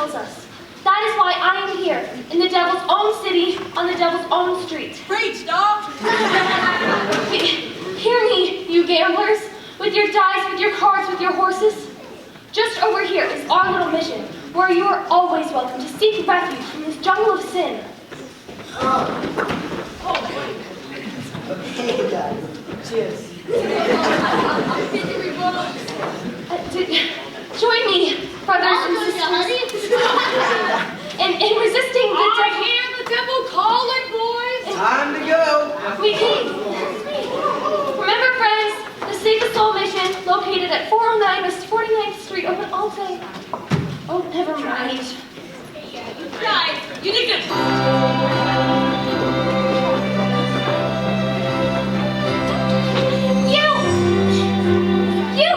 tells us. That is why I am here, in the devil's own city, on the devil's own street. Preach, dog! Hear me, you gamblers, with your dice, with your cards, with your horses. Just over here is our little mission, where you are always welcome to seek refuge from this jungle of sin. Hey guys, cheers. Join me, brothers and sisters, in resisting the I devil. hear the devil calling, boys! Time to go. We came. Remember, friends, the Save the Soul mission, located at 409 West 49th Street, open all day. Oh, never mind. Right, you did good. You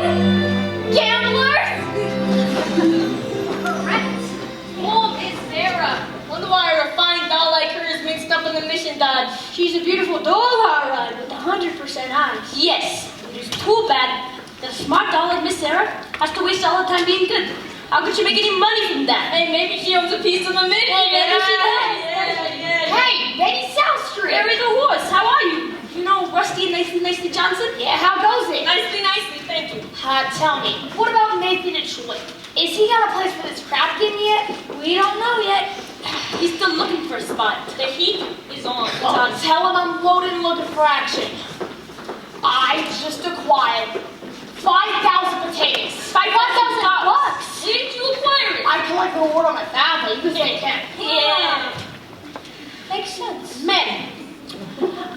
gamblers! Correct. Mom is Sarah. Wonder why a refined doll like her is mixed up in the mission dodge. She's a beautiful doll, all right, with 100% eyes. Yes, it is too bad that a smart doll like Miss Sarah has to waste all her time being good. How could she make any money from that? Hey, maybe she owns a piece of the mission. Hey, maybe she does. Yeah. Hey, Betty South Street! Barry the horse, how are you? You know Rusty and Nicely Johnson? Yeah, how goes it? Nicely, thank you. Tell me, what about Nathan Detroit? Is he got a place for this crap game yet? We don't know yet. He's still looking for a spot. The heat is on. Oh, tell him I'm loaded and looking for action. I just acquired 5,000 potatoes. 5,000 bucks. Where did you acquire it? I collect the reward on my family. You can say it can. Yeah. Makes sense. Men,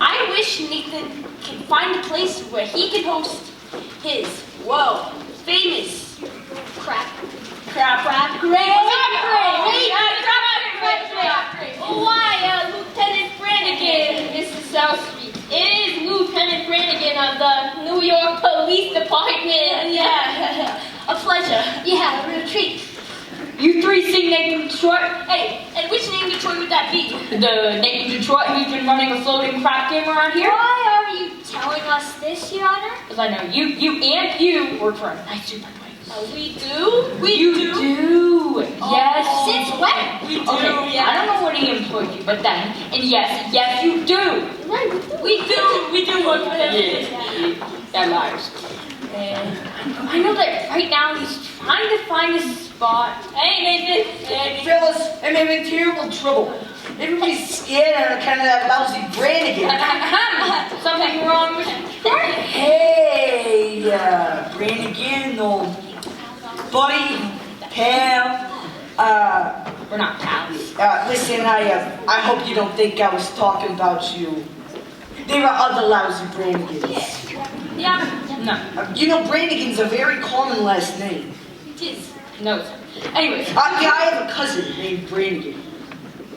I wish Nathan can find a place where he can host his, famous crap grave. Why, Lieutenant Brannigan, Mrs. South Street. It is Lieutenant Brannigan of the New York Police Department. Yeah, a pleasure. Yeah, a real treat. You three sing Nathan Detroit? Hey, and which name Detroit would that be? The Nathan Detroit who's been running a floating crap game around here? Why are you telling us this, Your Honor? Because I know you work for a nice supermarket. We do? We do. Yes. Since when? We do. Okay, yeah. I don't know when he employed you, but then, and yes, you do. Right, We do work for him. Yeah. They're liars. And I know that right now he's trying to find a spot. Hey, Nathan. Fellas, I'm in terrible trouble. Everybody's scared on account of that lousy Brannigan. Something wrong with Hey, Brannigan, old buddy, pal. We're not pals. Listen, I hope you don't think I was talking about you. There are other lousy Brannigans. Yeah. No. You know, Brannigan's a very common last name. It is. No. Anyways. Yeah, I have a cousin named Brannigan.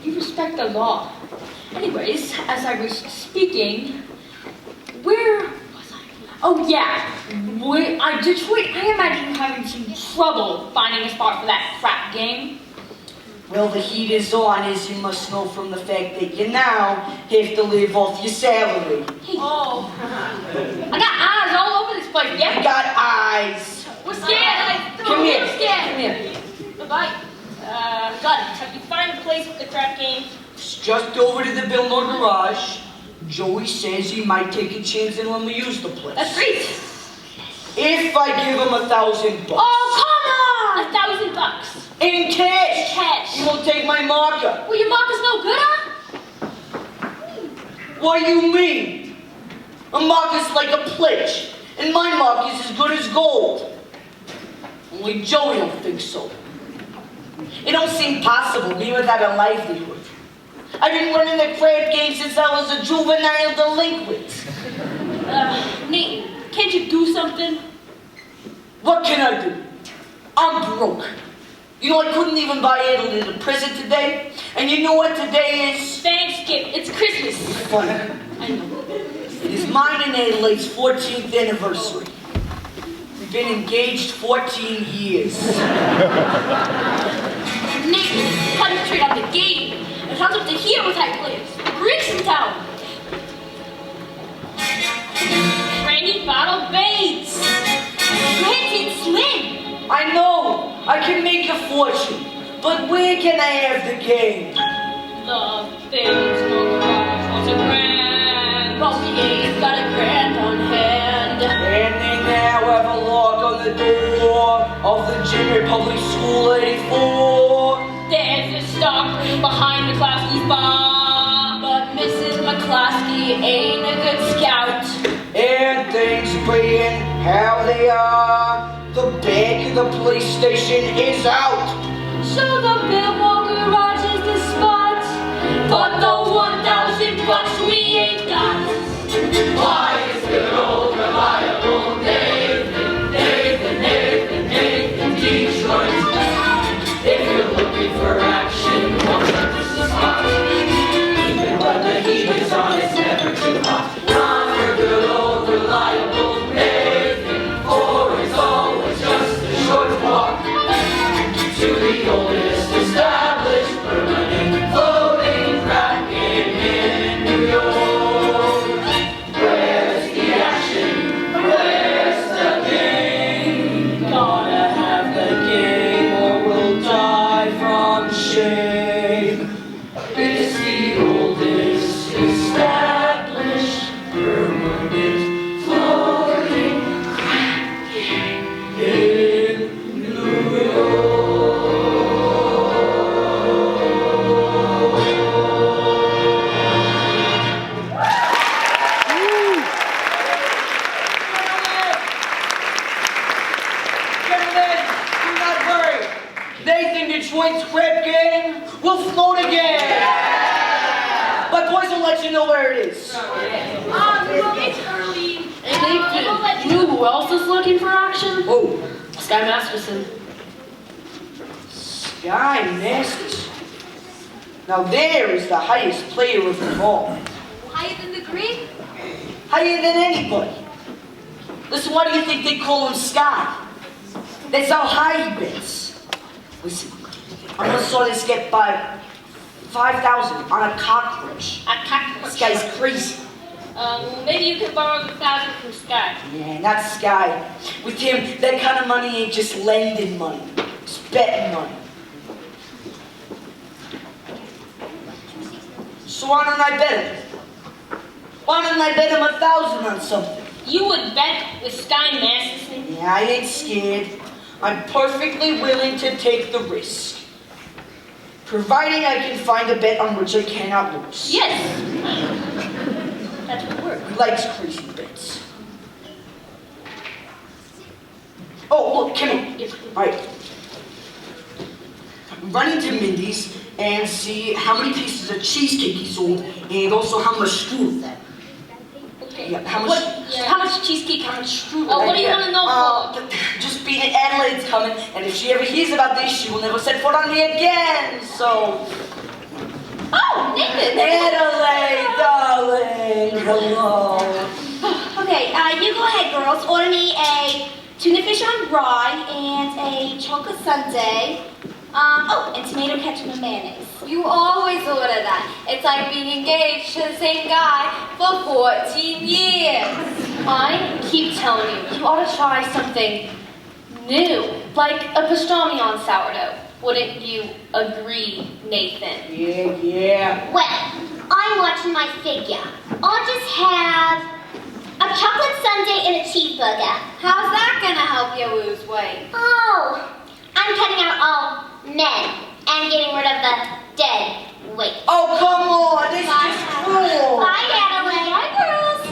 You respect the law. Anyways, as I was speaking, where was I? Oh yeah, Detroit. I imagine you're having some trouble finding a spot for that crap game. Well, the heat is on, as you must know from the fact that you now have to live off your salary. Hey. Oh. I got eyes all over this place. Yeah. You got eyes. We're scared. Come here. We're scared. Come here. Goodbye. Got it. Have you found a place with the crap game? It's just over to the Billmore garage. Joey says he might take a chance and let me use the place. That's great. If I give him $1,000 bucks. Oh, come on! $1,000. In cash. Cash. You won't take my marker. Well, your marker's no good, huh? What do you mean? A marker's like a pledge, and my marker's as good as gold. Only Joey don't think so. It don't seem possible, me without a livelihood. I've been running the crap game since I was a juvenile delinquent. Nate, can't you do something? What can I do? I'm broke. You know, I couldn't even buy Adelaide a present today. And you know what today is? Thanksgiving. It's Christmas. Funny. I know. It is mine and Adelaide's 14th anniversary. We've been engaged 14 years. Nate, concentrate on the game. It comes up to here with high players. Grigson Town. Brandy Bottle Bates. Quentin Slim. I know. I can make a fortune. But where can I have the game? The famous Mogarage wants a grand. Bucky's got a grand on hand. And they now have a lock on the door of the Junior Public School 84. There's a stock room behind McClaskey's bar. But Mrs. McClaskey ain't a good scout. And things being how they are, the back of the police station is out. So the Billboard Garage is the spot. But the 1,000 bucks we ain't got. Why is good old reliable Nathan Detroit? If you're looking for action, won't hurt the spot. Even when the heat is on, it's never too hot. Run for good old reliable Nathan, for it's always just a short walk to the oldest established permanent floating cracking in New York. Where's the action? Where's the game? Gotta have the game or we'll die from shame. It's the oldest established permanent floating cracking in New York. Gentlemen, do not worry. Nathan Detroit's crap game will float again. But boys will let you know where it is. It's early. Hey Nathan, you know who else is looking for action? Oh, Sky Masterson. Sky Masters. Now there is the highest player of them all. Higher than the Greek? Higher than anybody. Listen, why do you think they call him Sky? That's how high he bets. Listen, I once saw this get by 5,000 on a cockroach. A cockroach. This guy's crazy. Maybe you can borrow the 1,000 from Sky. Yeah, not Sky. With him, that kind of money ain't just lending money. It's betting money. So why don't I bet him? Why don't I bet him 1,000 on something? You would bet with Sky Masterson? Yeah, I ain't scared. I'm perfectly willing to take the risk. Providing I can find a bet on which I cannot lose. Yes. That would work. He likes crazy bets. Oh, look, come here. Yes. All right. Run into Mindy's and see how many pieces of cheesecake he sold and also how much strudel. Okay. Yeah, how much? How much cheesecake, how much strudel? Oh, What do you want to know for? Just being it, Adelaide's coming, and if she ever hears about this, she will never set foot on me again. So, Oh, Nathan! Adelaide, darling, hello. Okay, you go ahead, girls. Order me a tuna fish on rye and a chocolate sundae. And tomato ketchup and mayonnaise. You always order that. It's like being engaged to the same guy for 14 years. I keep telling you, you ought to try something new, like a pastrami on sourdough. Wouldn't you agree, Nathan? Yeah. Well, I'm watching my figure. I'll just have a chocolate sundae and a cheeseburger. How's that gonna help you lose weight? Oh, I'm cutting out all men and getting rid of the dead weight. Oh, come on, this is just cruel. Bye, Adelaide. Bye, girls.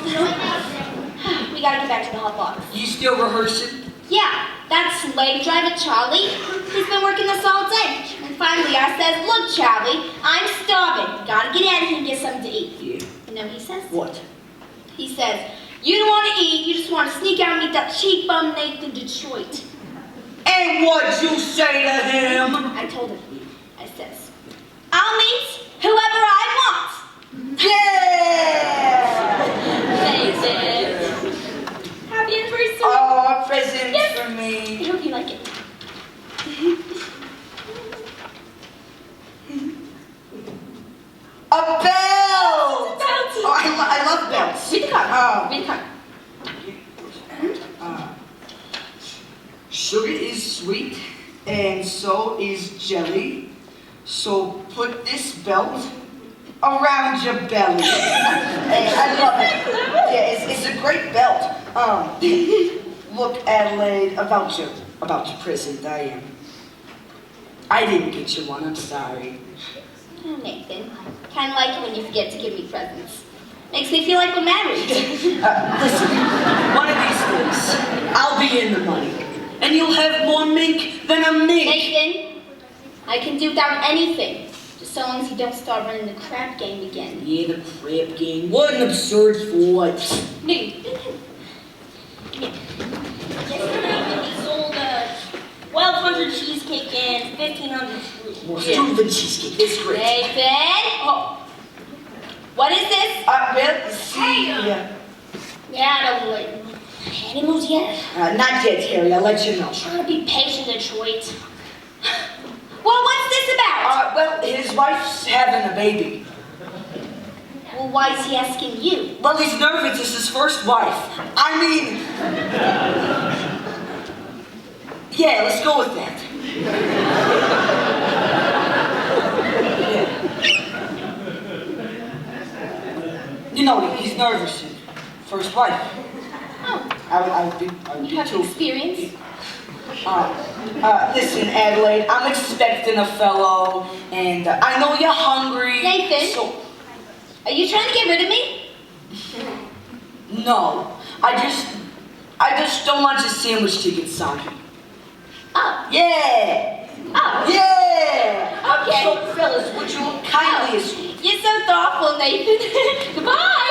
We gotta get back to the hot box. You still rehearsing? Yeah, that slave driver Charlie, he's been working this all day. And finally I says, look Charlie, I'm starving. Gotta get out of here and get something to eat. Yeah. You know what he says? What? He says, you don't want to eat, you just want to sneak out and meet that cheap bum Nathan Detroit. And what'd you say to him? I told him, I says, I'll meet whoever I want. Yeah! Nathan. Happy anniversary. Oh, presents Yes. for I me. hope you like it. A bell! Bounty. Oh, I love bells. Read the card. Oh. Read the card. Sugar is sweet, and so is jelly. So put this belt around your belly. Hey, I love it. Yeah, it's a great belt. Look, Adelaide, about your present. I didn't get you one. I'm sorry. Oh, Nathan. Kind of like it when you forget to give me presents. Makes me feel like we're married. Listen, one of these days, I'll be in the money, and you'll have more mink than a mink. Nathan, I can do without anything. Just so long as you don't start running the crap game again. Yeah, the crap game. What an absurd thought. Nathan. Yesterday, we sold 1,200 cheesecake and 1,500 fruit. Let's do the cheesecake. It's great. Nathan. Oh. What is this? Well, see, Yeah, don't wait. Animals yet? not yet, Harry. I'll let you know. Trying to be patient, Detroit. Well, what's this about? Well, his wife's having a baby. Well, why is he asking you? Well, he's nervous. It's his first wife. I mean, yeah, let's go with that. Yeah. You know, he's nervous. First wife. Oh, I would be you have too. experience. Listen, Adelaide, I'm expecting a fellow, and I know you're hungry. Nathan? So, Are you trying to get rid of me? no, I just don't want your sandwich to get soggy. Oh. Yeah! Oh. Yeah! Okay. So, fellas, would you kindly escort? You're so thoughtful, Nathan. Goodbye.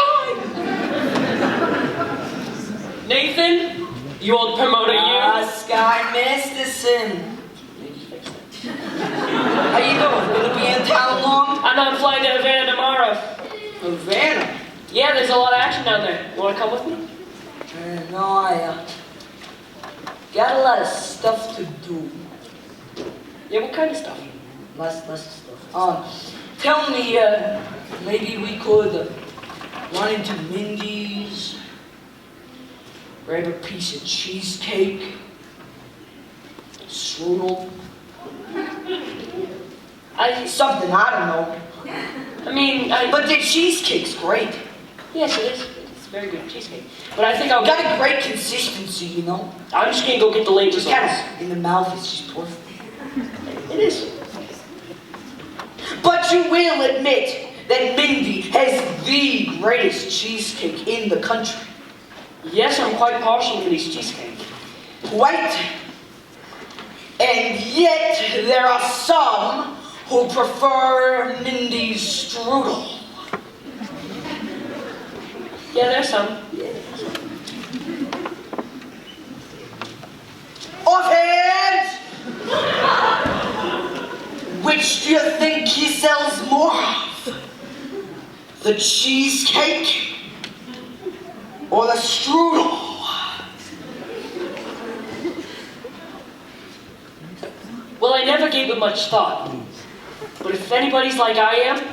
Nathan, you old promoter, you. Sky Masterson. How you doing? Gonna be in town long? I know I'm flying to Havana tomorrow. Havana? Yeah, there's a lot of action down there. You wanna come with me? No, I got a lot of stuff to do. Yeah, what kind of stuff? Lots of stuff. Tell me, maybe we could run into Mindy's, grab a piece of cheesecake, strudel, something, I don't know. But the cheesecake's great. Yes, it is. It's a very good cheesecake. But I think I'll Got a great consistency, you know? I'm just gonna go get the late Just results. kind of in the mouth, it's just perfect. It is. But you will admit that Mindy has the greatest cheesecake in the country. Yes, I'm quite partial to these cheesecake. Quite. And yet there are some who prefer Mindy's strudel. Yeah, there's some. Offhand! Which do you think he sells more of? The cheesecake or the strudel? Well, I never gave it much thought. But if anybody's like I am,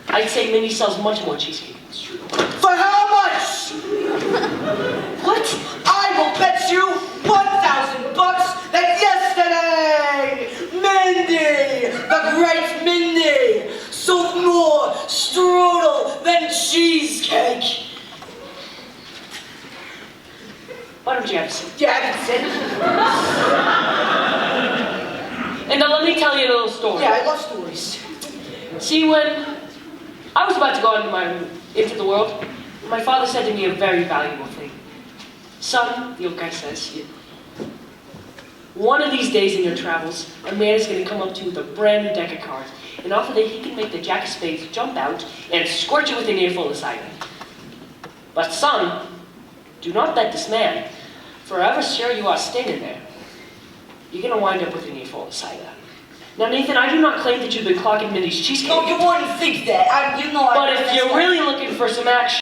I'd say Minnie sells much more cheesecake than strudel. For how much? What? I will bet you $1,000 that yesterday, Mindy, the great Mindy, sold more strudel than cheesecake. Why don't you have a seat? Yeah, I can sit. And now let me tell you a little story. Yeah, I love stories. See, when I was about to go into the world, my father said to me a very valuable thing. Son, the old guy says, one of these days in your travels, a man is going to come up to you with a brand new deck of cards and offer that he can make the jack of spades jump out and scorch you with an earful of cider. But son, do not bet this man, for however sure you are standing there, you're going to wind up with an earful of cider. Now, Nathan, I do not claim that you've been clocking Mindy's cheesecake. No, you wouldn't think that. But if you're really looking for some action,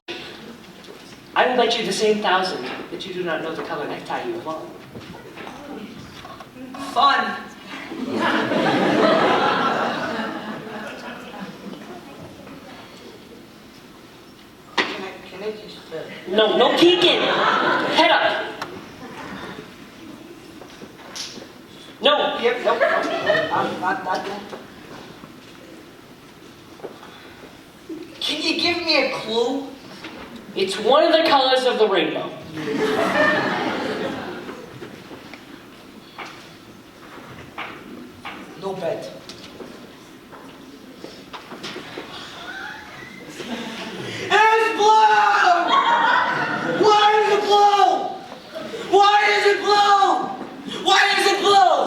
I will bet you the same 1,000 that you do not know the color necktie you have on. Fun. Can I just... No peeking! Head up! No! Yep, nope, I'm not doing. Can you give me a clue? It's one of the colors of the rainbow. No bet. It's blue! Why is it blue? Why is it blue? Why is it blue?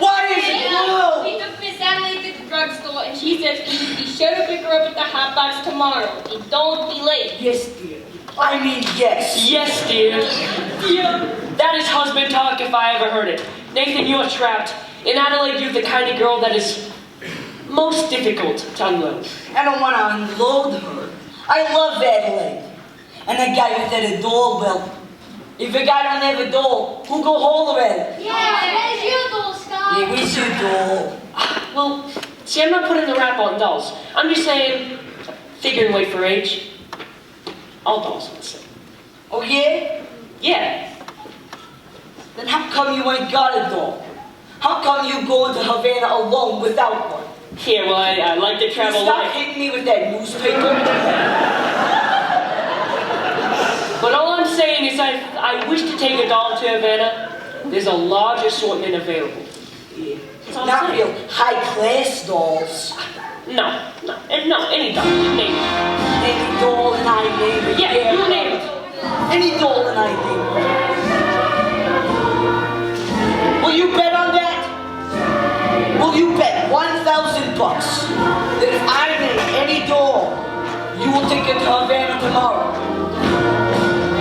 Why is it blue? We took Miss Emily to the drugstore and she says you should be sure to pick her up at the hot box tomorrow. And don't be late. Yes, dear. I mean, yes. Yes, dear. Yeah. That is husband talk if I ever heard it. Nathan, you are trapped. In Adelaide, you're the kind of girl that is most difficult to unload. I don't want to unload her. I love Adelaide. And the guy without a doll, well, if a guy don't have a doll, who go hold of it? Yeah, where's your doll, Scott? Yeah, where's your doll? Well, see, I'm not putting the rap on dolls. I'm just saying, figuring weight for age. All dolls are the same. Oh, yeah? Yeah. Then how come you ain't got a doll? How come you go to Havana alone without one? Yeah, well, I like to travel Stop light. hitting me with that newspaper. But all I'm saying is I wish to take a doll to Havana. There's a large assortment available. Yeah. That's all I'm Not saying. real high-class dolls. No, any doll. You name it. Any doll and I name it. Yeah, you name it. Any doll and I name it. Will you bet on that? Will you bet $1,000 that if I name any doll, you will take it to Havana tomorrow?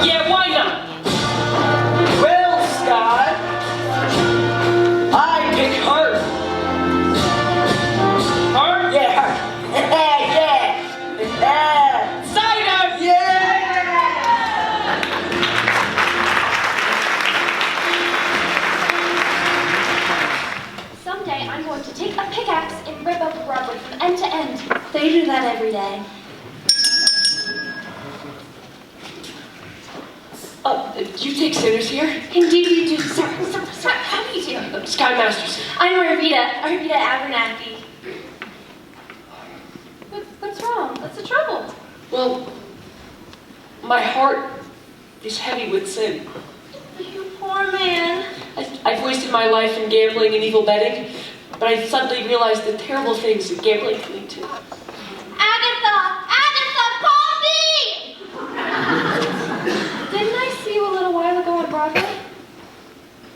Yeah, why not? Well, Scott, I pick her. Her? Yeah, her. Yeah. Cider! Yeah. Someday I'm going to take a pickaxe and rip up Broadway from end to end. They do that every day. Do you take sinners here? Indeed you do. Sir, how do you do? Sky Masterson. I'm Arvita Abernathy. What's wrong? What's the trouble? Well, my heart is heavy with sin. You poor man. I've wasted my life in gambling and evil betting, but I suddenly realized the terrible things that gambling can lead to. Agatha, call me! Didn't I see you a little while ago on Broadway?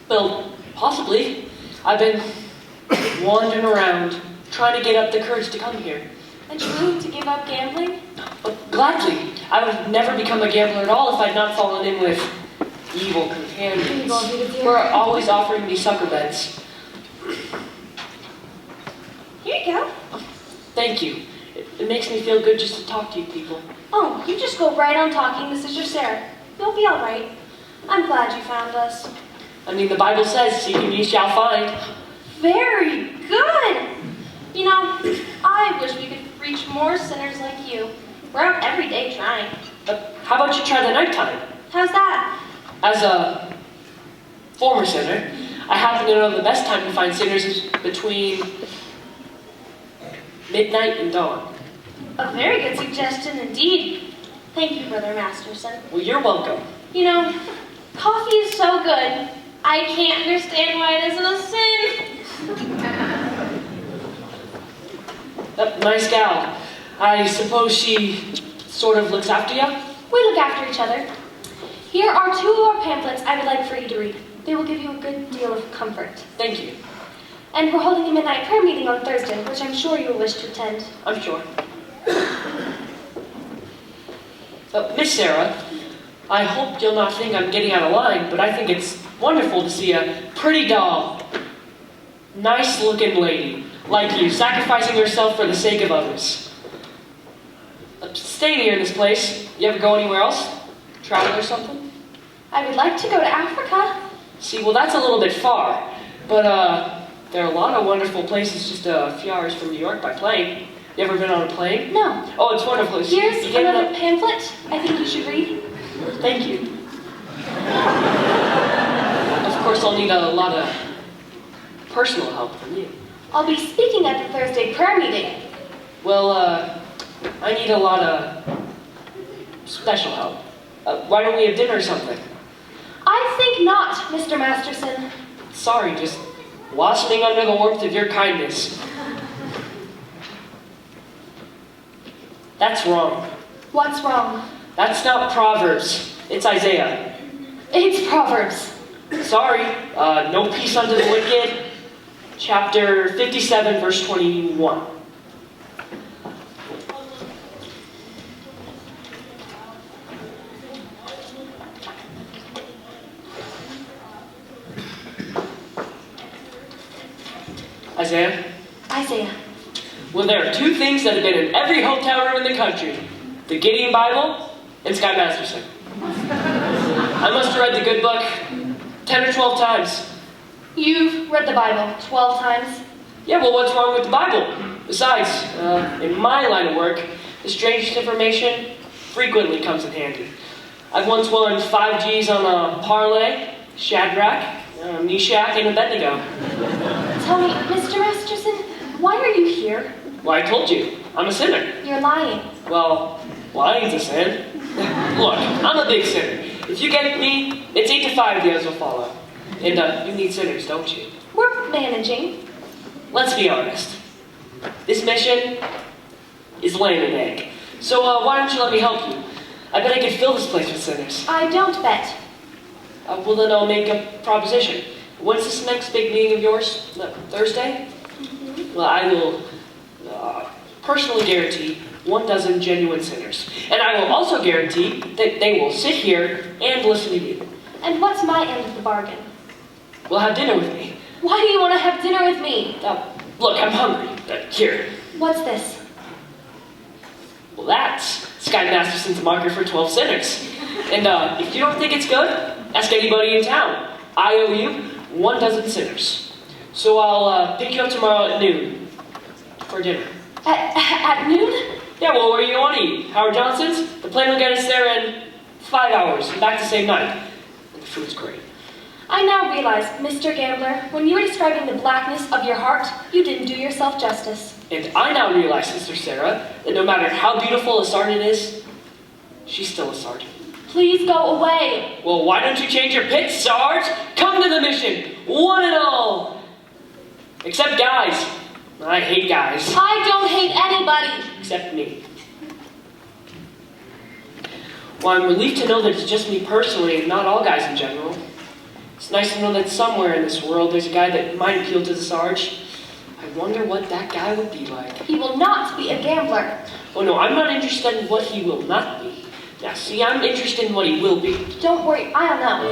Well, possibly. I've been wandering around, trying to get up the courage to come here. And you willing to give up gambling? But gladly, I would have never become a gambler at all if I'd not fallen in with evil companions who are always offering me sucker bets. Here you go. Thank you. It makes me feel good just to talk to you people. Oh, you just go right on talking to Sister Sarah. You'll be all right. I'm glad you found us. I mean, the Bible says, seek and ye shall find. Very good. You know, I wish we could reach more sinners like you. We're out every day trying. How about you try the nighttime? How's that? As a former sinner, I happen to know the best time to find sinners is between midnight and dawn. A very good suggestion indeed. Thank you, Brother Masterson. Well, you're welcome. You know, coffee is so good. I can't understand why it isn't a sin. Nice gal. I suppose she sort of looks after you? We look after each other. Here are 2 of our pamphlets I would like for you to read. They will give you a good deal of comfort. Thank you. And we're holding a midnight prayer meeting on Thursday, which I'm sure you will wish to attend. I'm sure. Miss Sarah, I hope you'll not think I'm getting out of line, but I think it's wonderful to see a pretty doll, nice-looking lady like you sacrificing herself for the sake of others. Staying here in this place, you ever go anywhere else? Travel or something? I would like to go to Africa. See, well, that's a little bit far, but there are a lot of wonderful places just a few hours from New York by plane. You ever been on a plane? No. Oh, it's wonderful. Here's You get another in pamphlet I think you should read. Thank you. Of course, I'll need a lot of personal help from you. I'll be speaking at the Thursday prayer meeting. Well, I need a lot of special help. Why don't we have dinner or something? I think not, Mr. Masterson. Sorry, just blossoming under the warmth of your kindness. That's wrong. What's wrong? That's not Proverbs. It's Isaiah. It's Proverbs. Sorry, no peace unto the wicked. Chapter 57, verse 21. Isaiah? Isaiah. Well, there are two things that have been in every hotel room in the country. The Gideon Bible and Sky Masterson. I must have read the good book 10 or 12 times. You've read the Bible 12 times. Yeah, well, what's wrong with the Bible? Besides, in my line of work, the strangest information frequently comes in handy. I've once won 5 G's on a parlay, Shadrach, Meshach, and Abednego. Tell me, Mr. Masterson, why are you here? Well, I told you, I'm a sinner. You're lying. Well, lying's a sin. Look, I'm a big sinner. If you get me, it's 8 to 5 the others will follow. And you need sinners, don't you? We're managing. Let's be honest. This mission is laying an egg. So why don't you let me help you? I bet I can fill this place with sinners. I don't bet. Well, then I'll make a proposition. When's this next big meeting of yours? Thursday? Well, I will personally guarantee 12 genuine sinners. And I will also guarantee that they will sit here and listen to you. And what's my end of the bargain? We'll have dinner with me. Why do you want to have dinner with me? Look, I'm hungry. Here. What's this? Well, that's Sky Masterson's marker for 12 sinners. And if you don't think it's good, ask anybody in town. I owe you 12 sinners. So I'll pick you up tomorrow at noon for dinner. At noon? Yeah, well, where do you want to eat? Howard Johnson's? The plane will get us there in 5 hours and back the same night. And the food's great. I now realize, Mr. Gambler, when you were describing the blackness of your heart, you didn't do yourself justice. And I now realize, Sister Sarah, that no matter how beautiful a sergeant is, she's still a sergeant. Please go away. Well, why don't you change your pitch, Sarge? Come to the mission, one and all. Except guys. I hate guys. I don't hate anybody. Except me. Well, I'm relieved to know that it's just me personally and not all guys in general. It's nice to know that somewhere in this world there's a guy that might appeal to the Sarge. I wonder what that guy would be like. He will not be a gambler. Oh no, I'm not interested in what he will not be. Now see, I'm interested in what he will be. Don't worry, I'll know.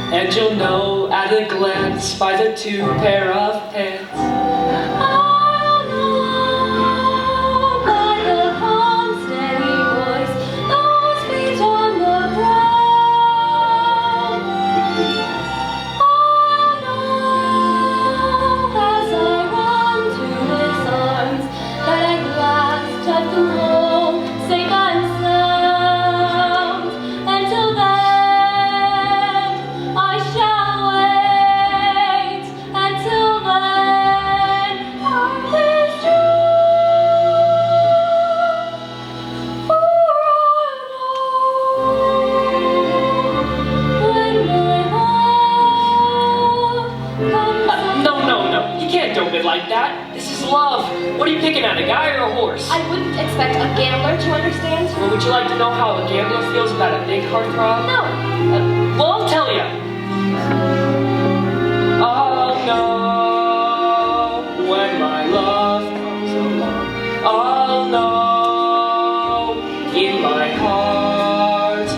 And you'll know at a glance by the 2 pair of pants. I'll know by the calm, steady voice, those feet on the ground. I'll know as I run to his arms that at last I've come home, safe and sound. Until then, I shall wait. Until then, heart is true. For I know when my love comes No. You can't dope it like that. This is love. What are you picking at, a guy or a horse? I wouldn't expect a gambler to understand. Well, would you like to know how a gambler feels about a big heartthrob? No. Well, I'll tell you. I'll know when my love comes along. I'll know in my heart.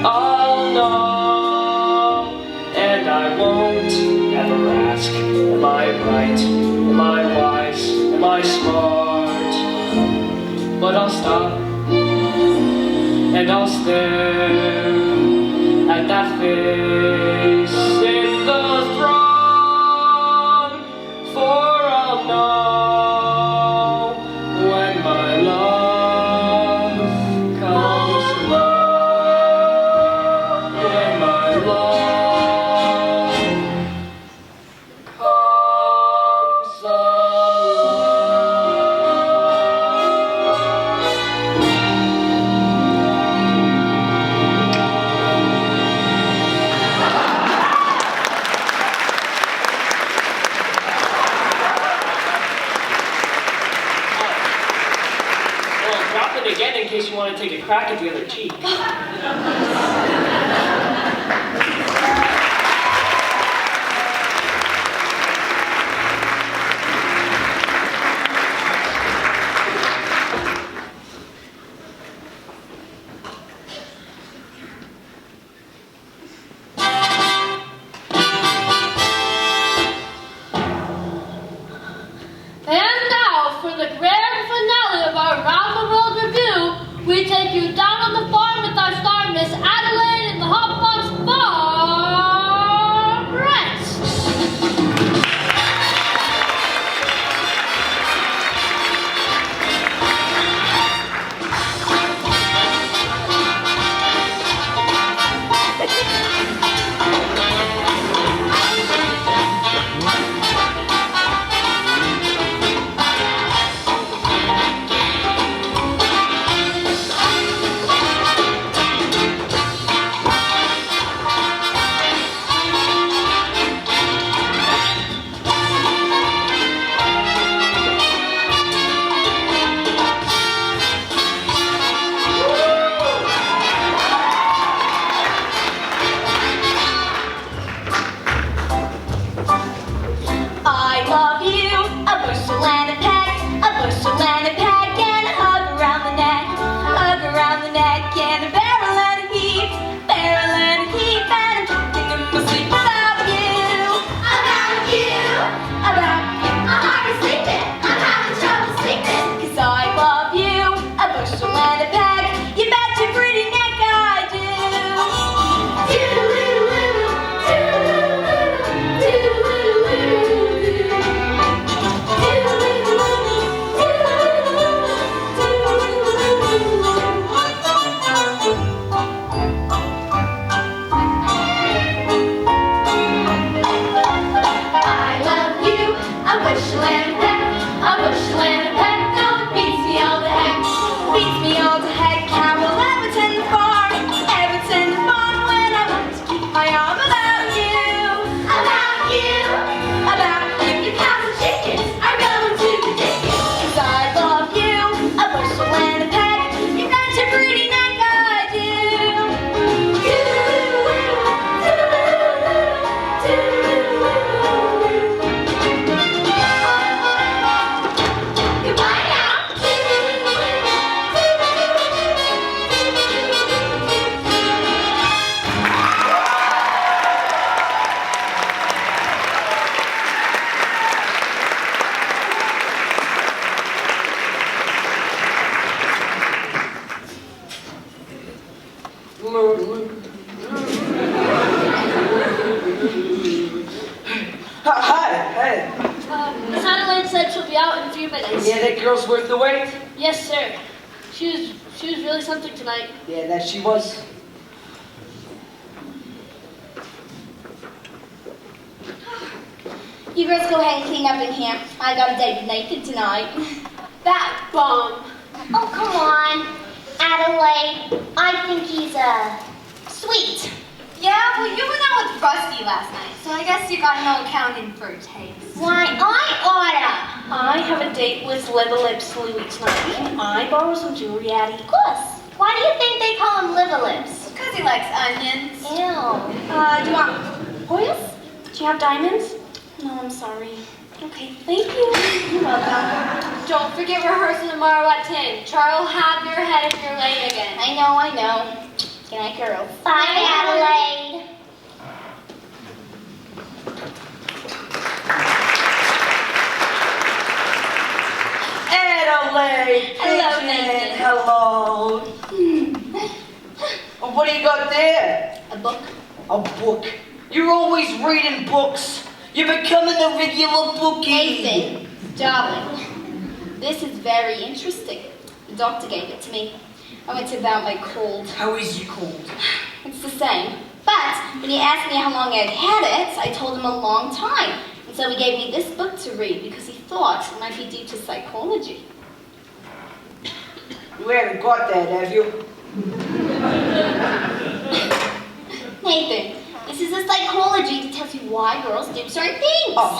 I'll know, and I won't ever ask, am I right? Am I wise? Am I smart? But I'll stop and I'll stare at that face in the throng, for I'll know when my love comes along, when my love comes Well, drop it again in case you want to take a crack at the other cheek. And now, for the grand finale of our Round the World review, we take you down on the farm with our star Miss Adelaide and the Hotbox Farm Rats. I love you, a bushel and a peck, a bushel and a peck, and a hug around the neck, and a barrel and a heap, and I'm talking in my sleep about you, about you. I'm hardly sleeping, I'm having trouble sleeping, 'cause I love you, a bushel and a peck, you bet your pretty neck I do. I love you, a bushel and a peck, a bushel and a peck, oh, it beats me all to heck, Carol, Everton Farm, when I want to keep my arm about you, your cows and chickens are going to the dickens, 'cause I love you, a bushel and a peck, you bet your pretty neck I do. Goodbye Hi. Miss Adelaide said she'll be out in a few minutes. Yeah, that girl's worth the wait? Yes, sir. She was really something tonight. Yeah, that she was. You girls go ahead and clean up in here. I got a date with Nathan tonight. That bum. Oh, come on, Adelaide. I think he's, sweet. Yeah, well, you went out with Rusty last night, so I guess you got no accounting for taste. Why, I oughta. I have a date with Little Lips Louie tonight. Can I borrow some jewelry, Addie? Of course. Why do you think they call him Liver Lips? Because he likes onions. Ew. Do you want oils? Do you have diamonds? No, I'm sorry. Okay, thank you. You're welcome. Don't forget rehearsal tomorrow at 10. Charlie will have your head if you're late again. I know. Good night, girls. Bye, Adelaide. Adelaide! Hello, Pigeon, Nathan. Hello. What do you got there? A book. A book. You're always reading books. You're becoming a regular bookie. Nathan, darling, this is very interesting. The doctor gave it to me. I went to about my cold. How is your cold? It's the same. But when he asked me how long I'd had it, I told him a long time. And so he gave me this book to read because he thought it might be due to psychology. You haven't got that, have you? Nathan, this is a psychology that tells you why girls do certain things. Oh.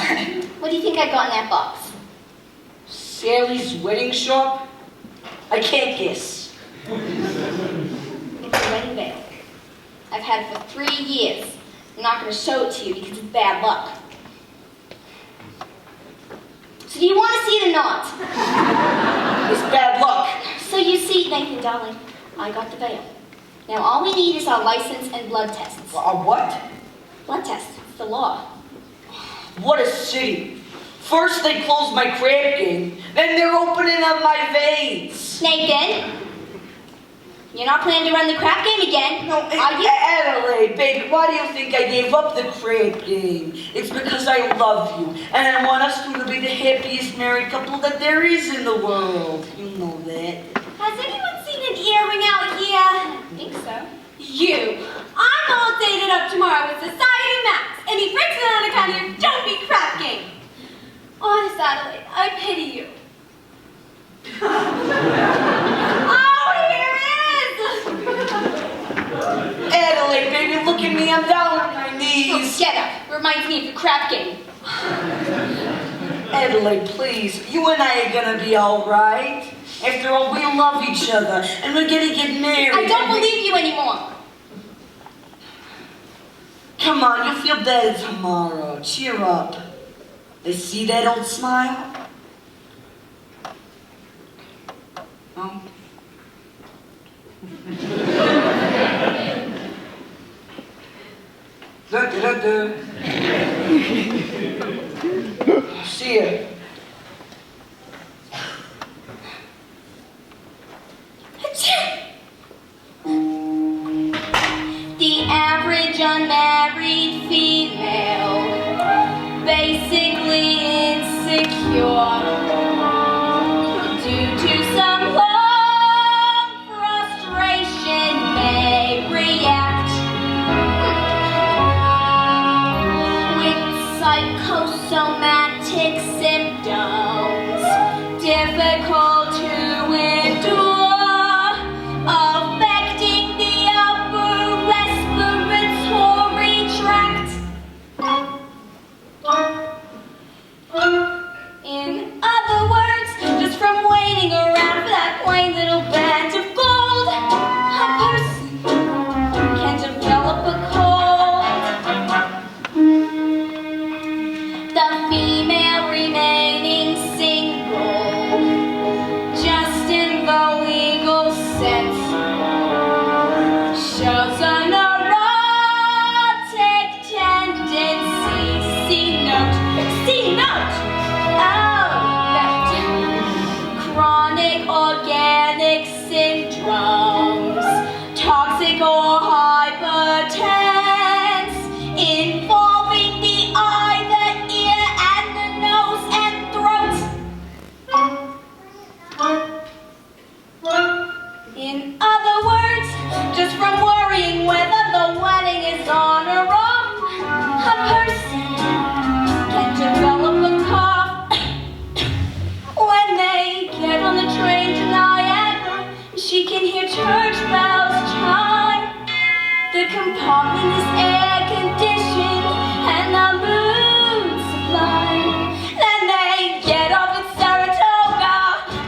What do you think I got in that box? Sally's wedding shop? I can't guess. It's a wedding veil. I've had it for 3 years. I'm not going to show it to you because it's bad luck. So do you want to see it or not? It's bad luck. So you see, Nathan, darling, I got the veil. Now all we need is our license and blood tests. A what? Blood tests. It's the law. What a city. First they close my crab game, then they're opening up my veins. Nathan, you're not planning to run the crap game again, are you? Adelaide, baby, why do you think I gave up the crab game? It's because I love you, and I want us two to be the happiest married couple that there is in the world. You know that. Has anyone seen an earring out here? I think so. You. I'm all dated up tomorrow with Society Max, and he breaks it on account of your don't be crap game. Honest, Adelaide, I pity you. Oh, here it is! Adelaide, baby, look at me, I'm down on my Oh, knees. get up. Reminds me of the crap game. Adelaide, please, you and I are gonna be all right. After all, we love each other, and we're gonna get married. I don't believe you anymore. Come on, you'll feel better tomorrow. Cheer up. They see that old smile? No? See ya. The average unmarried female, basically insecure, due to some long frustration, may react with psychosomatic symptoms, difficult to endure, affecting the upper respiratory tract. In other words, just from waiting around for that plain little band of gold, a person can develop a cold. The female remaining single, just in the legal sense, shows an erotic tendency. See note. See note. Oh, note. Chronic organic syndromes, toxic or hypertense, involving the eye, the ear, and the nose and throat. In other words, just from worrying whether the wedding is on or off, a person can develop a cough. When they get on the train to Niagara, she can hear church bells chime. The compartment is air conditioned and the moon sublime. Then they get off at Saratoga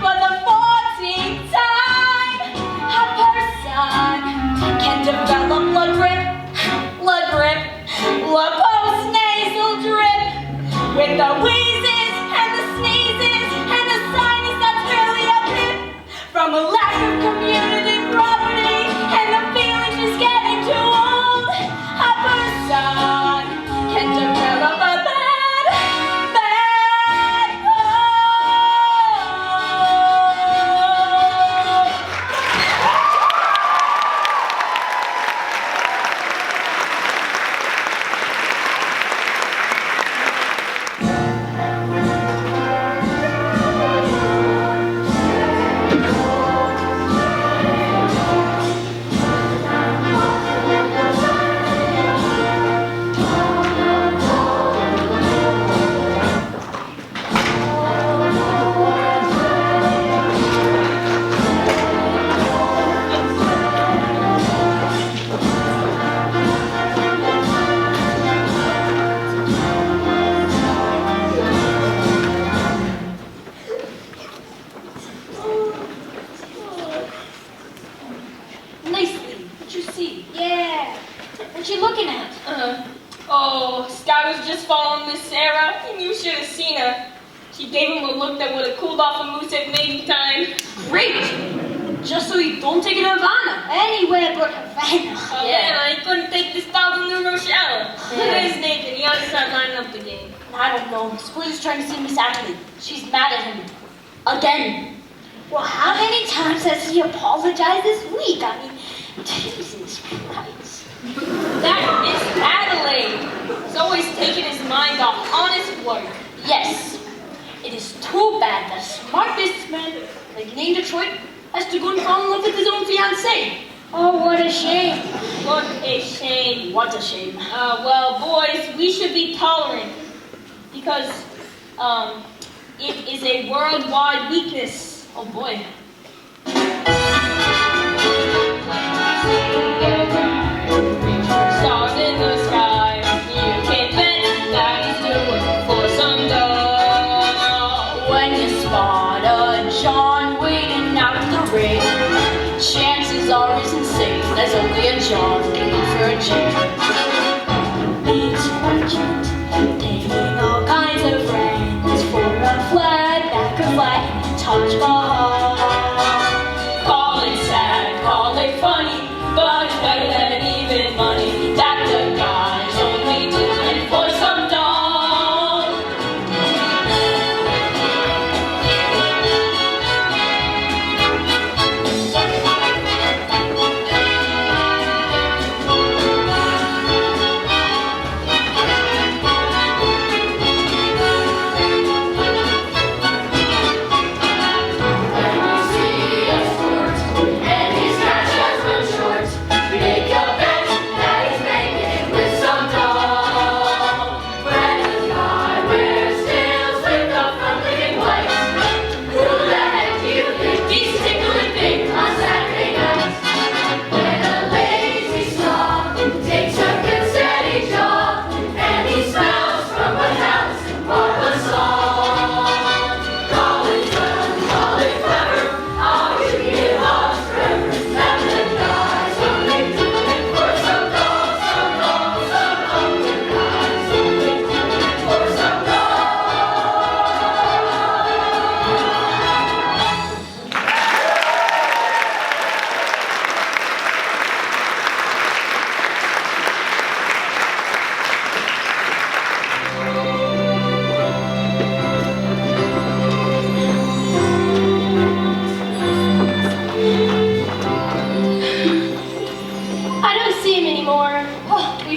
for the 14th time. A person can develop blood grip, post-nasal drip, with the wheezes and the sneezes and the sinus that's really a blip from a lack of community property and the feeling she's getting too old. A person can develop a bad cold. What you looking at? Oh, Sky was just following Miss Sarah, and you should have seen her. She gave him a look that would have cooled off a moose at mating time. Great! Just so you don't take it to Havana. Anywhere but Havana. Oh man, I couldn't take this $1,000 shower. Look at his naked. He ought to start lining up the game. I don't know. Squeeze is trying to see Miss Ashley. She's mad at him. Again. Well, how many times has he apologized this week? I mean, Jesus Christ. That is Adelaide. He's always taking his mind off honest work. Yes. It is too bad that a smart businessman like Name Detroit has to go and fall in love with his own fiancée. Oh, what a shame. What a shame. What a shame. Well, boys, we should be tolerant because it is a worldwide weakness. Oh boy. Stars in the sky, you can bet that he's doing for some dough. When you spot a John waiting out in the rain, chances are as insane as only a John can be for a Jane. Beats merchant, taking all kinds of friends for a flat back of light, Taj Mahal. Call it sad, call it funny, but it's better than even money that the guy's only doing for some dog.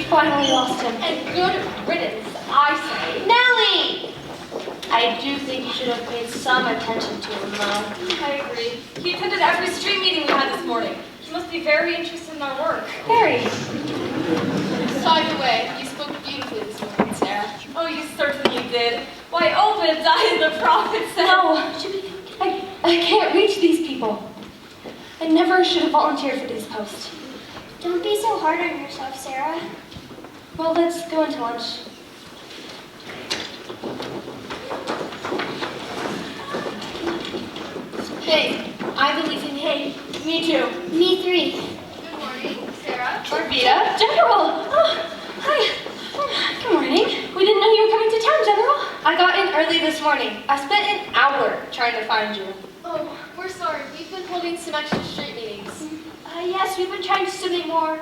Finally lost him. And good riddance, I say. Nellie! I do think you should have paid some attention to him, though. I agree. He attended every street meeting we had this morning. He must be very interested in our work. Very. By the way, you spoke beautifully this morning, Sarah. Oh, you certainly did. Why, Obadiah the prophet said... No, I can't reach these people. I never should have volunteered for these posts. Don't be so hard on yourself, Sarah. Well, let's go into lunch. Hey, I believe in hey. Me too. Me three. Good morning, Sarah. Arvita. General! Oh, hi. Good morning. We didn't know you were coming to town, General. I got in early this morning. I spent an hour trying to find you. Oh, we're sorry. We've been holding some extra street meetings. Yes, we've been trying to stimulate more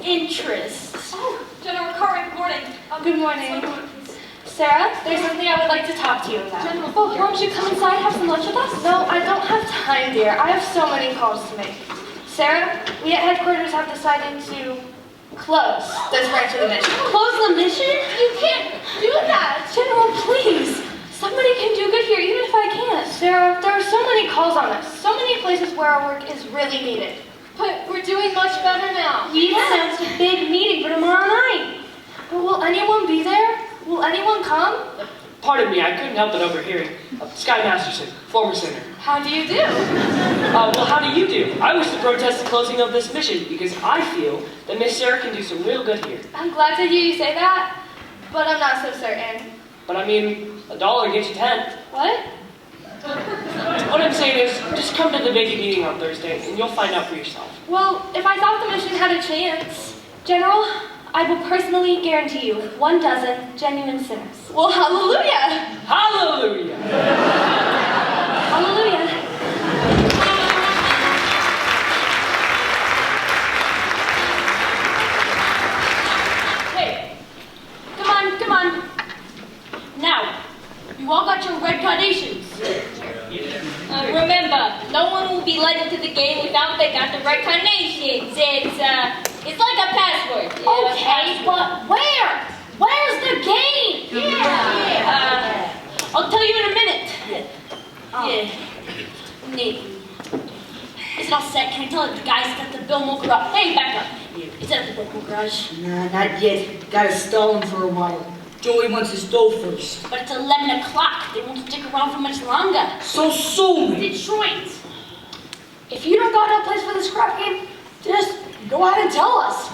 interest. Oh, General Cartwright, good morning. Good morning. One moment, please. Sarah, there's something I would like to talk to you about. General, Oh, won't you come inside, have some lunch with us? No, I don't have time, dear. I have so many calls to make. Sarah, we at headquarters have decided to close this branch of the mission. Close the mission? You can't do that. General, please. Somebody can do good here, even if I can't. Sarah, there are so many calls on us. So many places where our work is really needed. But we're doing much better now. We announced a big meeting for tomorrow night. But will anyone be there? Will anyone come? Pardon me, I couldn't help but overhearing. Sky Masterson, former singer. How do you do? Well, how do you do? I wish to protest the closing of this mission because I feel that Miss Sarah can do some real good here. I'm glad to hear you say that, but I'm not so certain. But I mean, $1 gets you 10. What? What I'm saying is, just come to the big meeting on Thursday and you'll find out for yourself. Well, if I thought the mission had a chance, General, I will personally guarantee you 12 genuine sinners. Well, hallelujah. Hallelujah! Hallelujah. Hey, come on. Now, you all got your red carnations. Remember, no one will be let into the game without they got the right carnations. It's like a password. Okay, but where? Where's the game? I'll tell you in a minute. Nathan. Is it all set? Can I tell the guys at the Bilmo Garage? Hey, back up. Is that at the Bilmo Garage? Nah, not yet. Gotta stall him for a while. Joey wants his dough first. But it's 11 o'clock. They won't stick around for much longer. So soon! Detroit. If you don't got no place for the scrap game, just go out and tell us.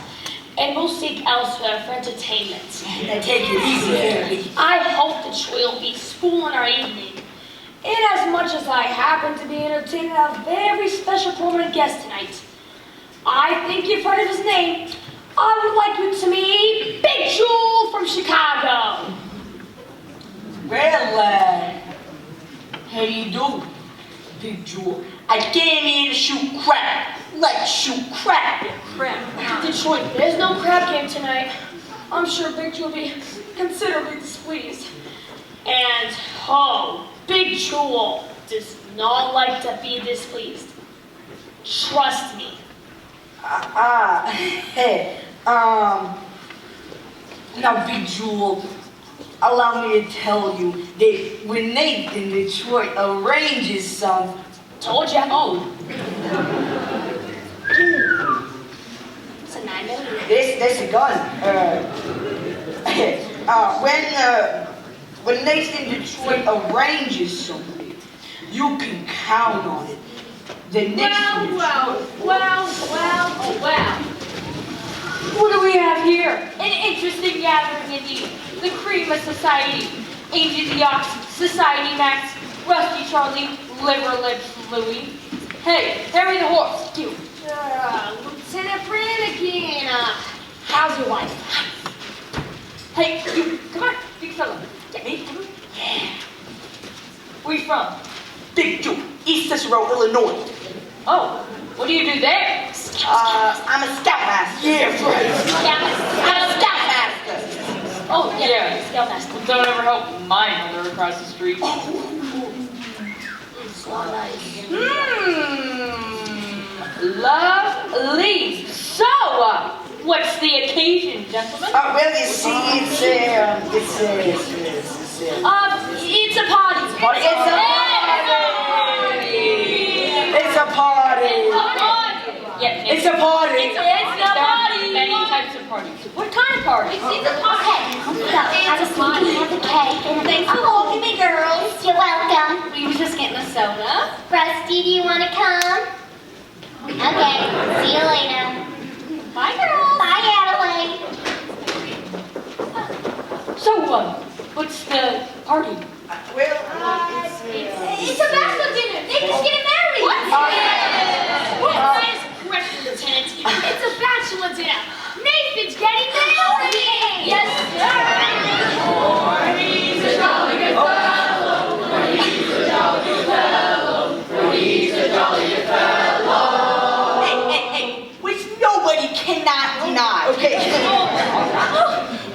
And we'll seek elsewhere for entertainment. Now take it easy, Harry. I hope Detroit will be spoiling our evening. Inasmuch as I happen to be entertaining a very special prominent guest tonight. I think you've heard of his name. I would like you to meet Big Jewel from Chicago. Well, how do you do, Big Jewel? I came here to shoot crap. Let's shoot crap. Crap. Detroit, there's no crab game tonight. I'm sure Big Jewel will be considerably displeased. And, Big Jewel does not like to be displeased. Trust me. Now, Big Jewel, allow me to tell you that when Nathan Detroit arranges some... Told ya. It's a 9mm. That's a gun. When Nathan Detroit arranges something, you can count on it. The next Wow. What do we have here? An interesting gathering indeed. The cream of society. Agent the Ox, Society Max, Rusty Charlie, Liver Lips Louie. Hey, Harry the Horse, you. Lieutenant Brannigan. How's your wife? Hey, you, come on, big fella. Get me. Yeah. Where you from? Big Jewel, East Cicero, Illinois. Oh, what do you do there? I'm a scoutmaster. Yeah, right. I'm a scoutmaster. Oh, Yeah. Scoutmaster. Don't ever help my mother across the street. Lovely. So, what's the occasion, gentlemen? Well, you see, it's a It's a party. It's a party. It's a party. Yeah, It's a party. It's a There party. are many types of parties. What kind of party? It's a party. Have a seat, have a cake, and Thanks for walking me, girls. You're welcome. We were just getting a soda. Rusty, do you want to come? Okay, see you later. Bye, girls. Bye, Adelaide. So, what's the party? It's a bachelor dinner. Nathan's getting married. What is correct, Lieutenant? It's a bachelor dinner. Nathan's getting married. Yes, Hey, which nobody cannot deny. Okay.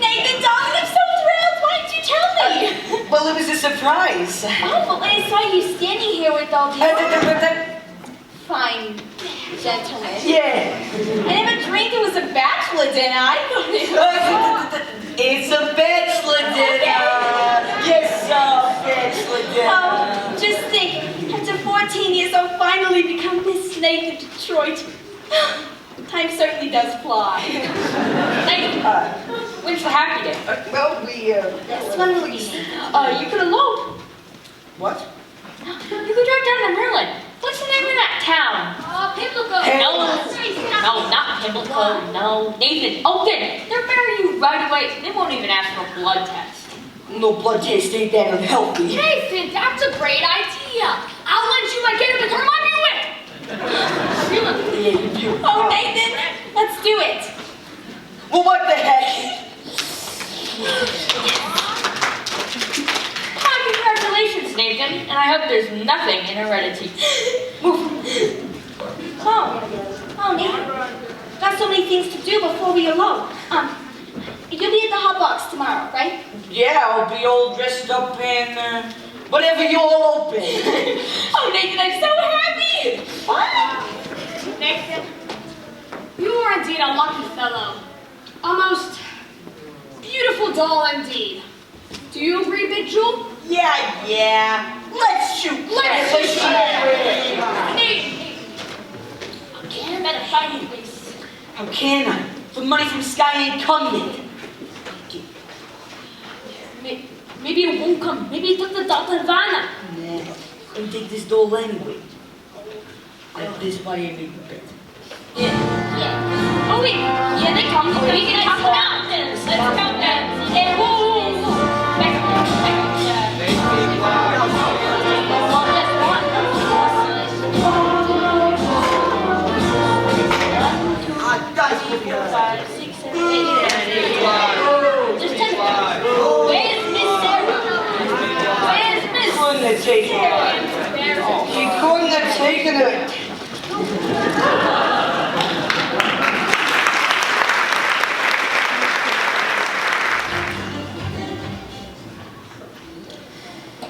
Nathan, darling, I'm so thrilled. Why didn't you tell me? Well, it was a surprise. Oh, but when I saw you standing here with all these fine gentlemen, Yeah. I never dreamed it was a bachelor dinner. I thought it was... It's a bachelor dinner. Yes, bachelor dinner. Oh, just think, after 14 years, I'll finally become Miss Nathan Detroit. Time certainly does fly. Nathan, when's the happy day? Well, we, Yes, one more evening. You could elope. What? You could drive down to Maryland. What's the name of that town? Pimlico. No, not Pimlico. No, Nathan. Oh, good. They'll marry you right away. They won't even ask for a blood test. No blood taste ain't that unhealthy. Nathan, that's a great idea. I'll lend you my kid to turn on your whip. Oh, Nathan, let's do it. But what the heck? Hi, congratulations, Nathan. And I hope there's nothing in heredity. Oh, Nathan. Got so many things to do before we elope. You'll be at the hot box tomorrow, right? Yeah, I'll be all dressed up in whatever you all open. Oh, Nathan, I'm so happy! What? Nathan, you are indeed a lucky fellow. A most beautiful doll indeed. Do you agree, Big Jewel? Yeah. Let's shoot. Let's shoot. Let's Nate, I better find you, please. How can I? The money from Sky ain't come yet. Maybe it won't come. Maybe it took the doll to Havana. Nah, I'll take this doll anyway. This why I made the bet. Yeah. Oh, wait. Yeah, they come. Oh, we can talk about this. Let's count that. Hey, whoa. Back up. Five, 6, 7, 8. Just 10. Where's Miss Sarah? Where's Miss Couldn't have taken it. He couldn't have taken it.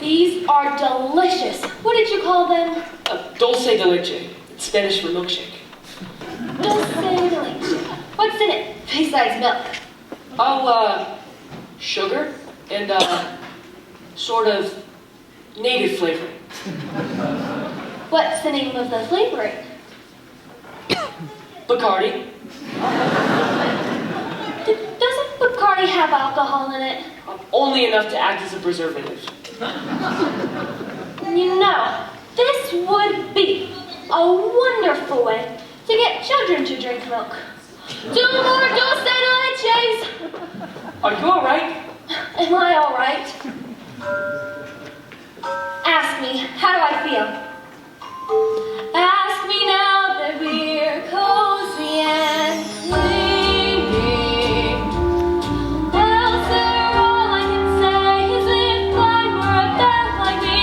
These are delicious. What did you call them? Dulce de leche. It's Spanish for milkshake. Dulce de leche. What's in it besides milk? Oh, sugar and, sort of native flavoring. What's the name of the flavoring? Bacardi. Doesn't Bacardi have alcohol in it? Only enough to act as a preservative. You know, this would be a wonderful way to get children to drink milk. 2 more dulce de leches! Are you alright? Am I all right? Ask me, how do I feel? Ask me now that we're cozy and clingy. Well, sir, all I can say is if I were a bell, I'd be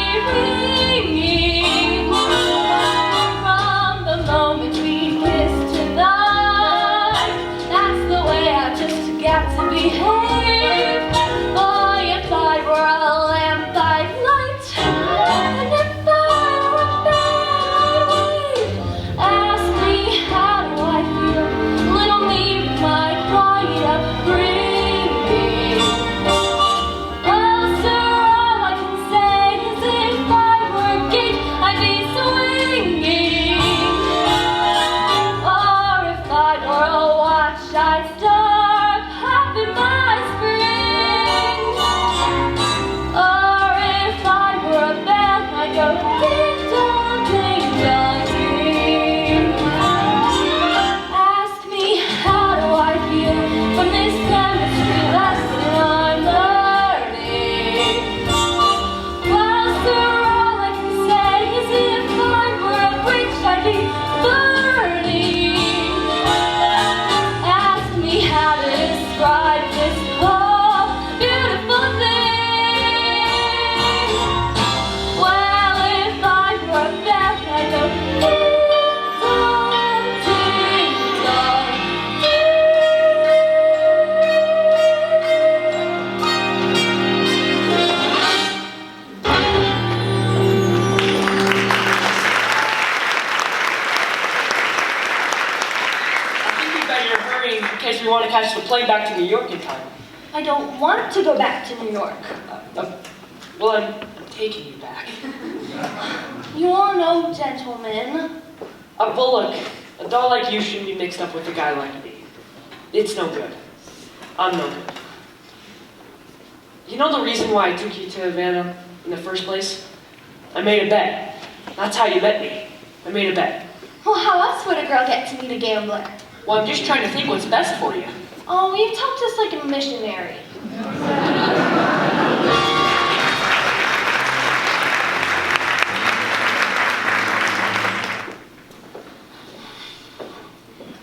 ringing. From the moment we kissed tonight, that's the way I just got to behave. Boy, if I were a lamp, I'd light, and if I were a bell, I'd wave. Ask me, how do I feel? Little me, my quiet upbringing. Well, sir, all I can say is if I were a gate, I'd be swinging. Or if I were a watch, I'd start happy my spring. Or if I were a bell, I'd go ding dong, ding. Ask me, how do I feel from this chemistry lesson I'm learning? Well, sir, all I can say is if I were a bridge, I'd be burning. Ask me how to describe this whole beautiful thing. Well, if I were a bell, I'd go ding dong, ding dong, I think you better hurry in case we want to catch the plane back to New York in time. I don't want to go back to New York. Well, I'm taking you back. You all know, gentlemen. Well, look, a doll like you shouldn't be mixed up with a guy like me. It's no good. I'm no good. You know the reason why I took you to Havana in the first place? I made a bet. That's how you met me. I made a bet. Well, how else would a girl get to meet a gambler? Well, I'm just trying to think what's best for you. Oh, you talk just like a missionary.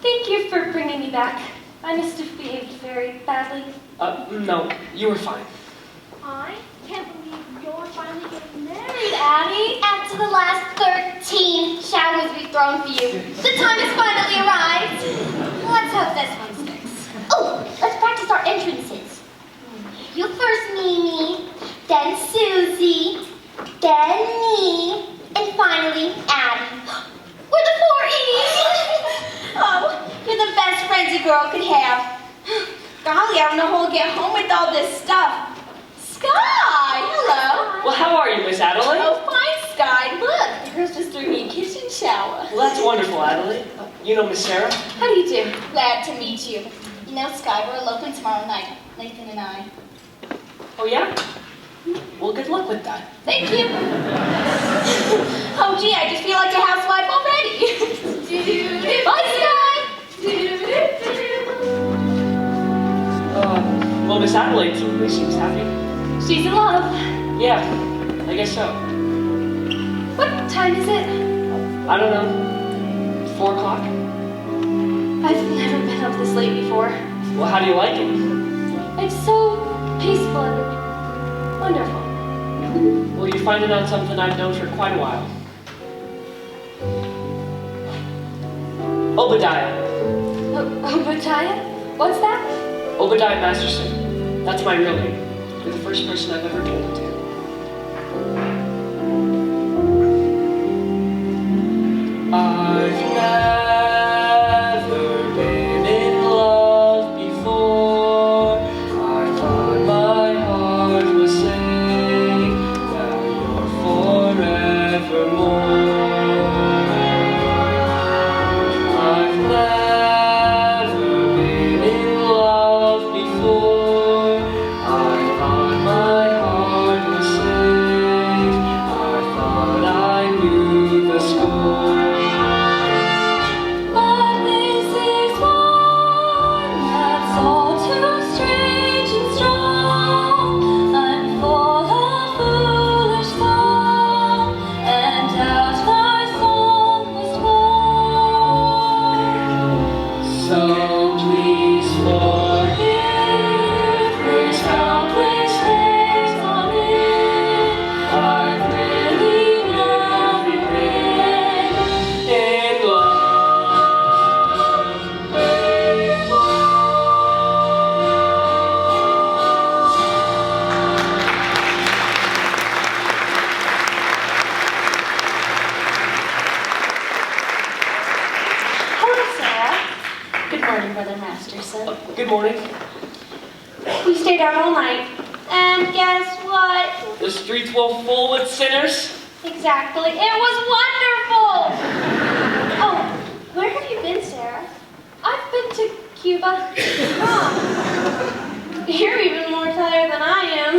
Thank you for bringing me back. I must have behaved very badly. No, you were fine. I can't believe you're finally getting married, Addie. After the last 13 showers we've thrown for you, the time has finally arrived. Let's hope this one sticks. Oh, let's practice our entrances. You first, Mimi, then Susie, then me, and finally Addie. We're the 4 E's. Oh, you're the best friends a girl could have. Golly, I don't know who will get home with all this stuff. Sky, hello. Well, how are you, Miss Adelaide? Oh, fine, Sky. Look, the girls just threw me a kitchen shower. Well, that's wonderful, Adelaide. You know Miss Sarah? How do you do? Glad to meet you. You know, Sky, we're eloping tomorrow night, Nathan and I. Oh, yeah? Well, good luck with that. Thank you. Oh, gee, I just feel like a housewife already. Bye, Sky. Well, Miss Adelaide certainly seems happy. She's in love. Yeah, I guess so. What time is it? I don't know. 4 o'clock? I've never been up this late before. Well, how do you like it? It's so peaceful and wonderful. Well, you're finding out something I've known for quite a while. Obadiah. Obadiah? What's that? Obadiah Masterson. That's my real name. You're the first person I've ever told it to. I've never been in love before. I thought my heart was saying that you're forevermore. I've never been in love before. I thought my heart was safe. I thought I knew the score. But this is one that's all too strange and strong. I'm full of foolish song, and doubt my song was born. So please forgive This helpless hands on it. I've really never been in love before. Hello, Sarah. Good morning, Brother Masterson. Good morning. We stayed out all night. And guess what? The streets were full with sinners. Exactly. It was wonderful. Oh, where have you been, Sarah? I've been to Cuba. Oh, you're even more tired than I am.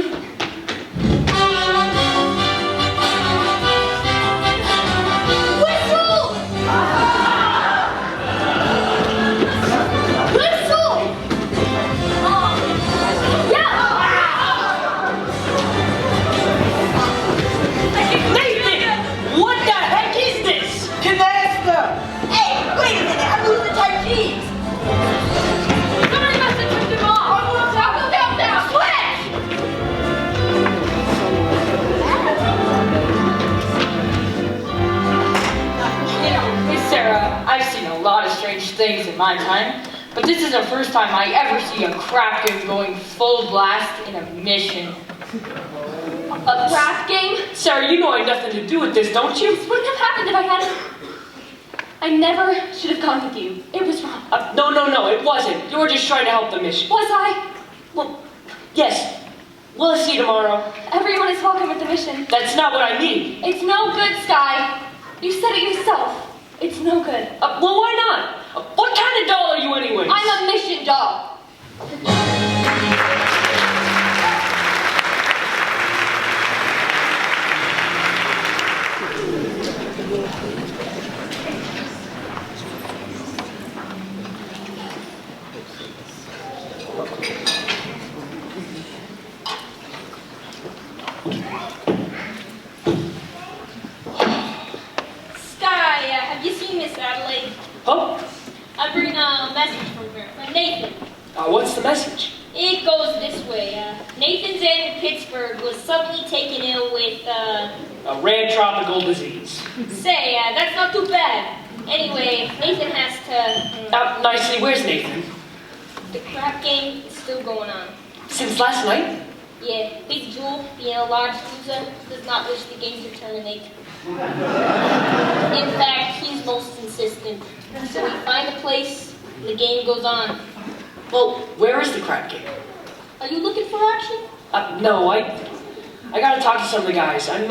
Whistle! Whistle! Nathan! What the heck is this? Canasta! Hey, wait a minute, I'm losing tight jeans! Somebody must have took them off. Taco Bell now, switch! You know, Miss Sarah, I've seen a lot of strange things in my time, but this is the first time I ever see a craft game going full blast in a mission. A craft game? Sarah, you know I had nothing to do with this, don't you? This wouldn't have happened if I hadn't. I never should have gone with you. It was wrong. No, it wasn't. You were just trying to help the mission. Was I? Well, yes. We'll see you tomorrow. Everyone is welcome at the mission. That's not what I mean. It's no good, Sky. You said it yourself. It's no good. Well, why not? What kind of doll are you anyways? I'm a mission doll. Sky, have you seen Miss Adelaide? Oh, I bring a message from her. Nathan. What's the message? It goes this way. Nathan's in Pittsburgh was suddenly taken ill with, A rare tropical disease. say, that's not too bad. Anyway, Nathan has to, Nicely, where's Nathan? the crap game is still going on. Since last night? Yeah, Big Jewel, being a large loser, does not wish the game to terminate. In fact, he's most insistent. So we find a place, and the game goes on. Well, where is the crap game? Are you looking for action? No, I gotta talk to some of the guys. I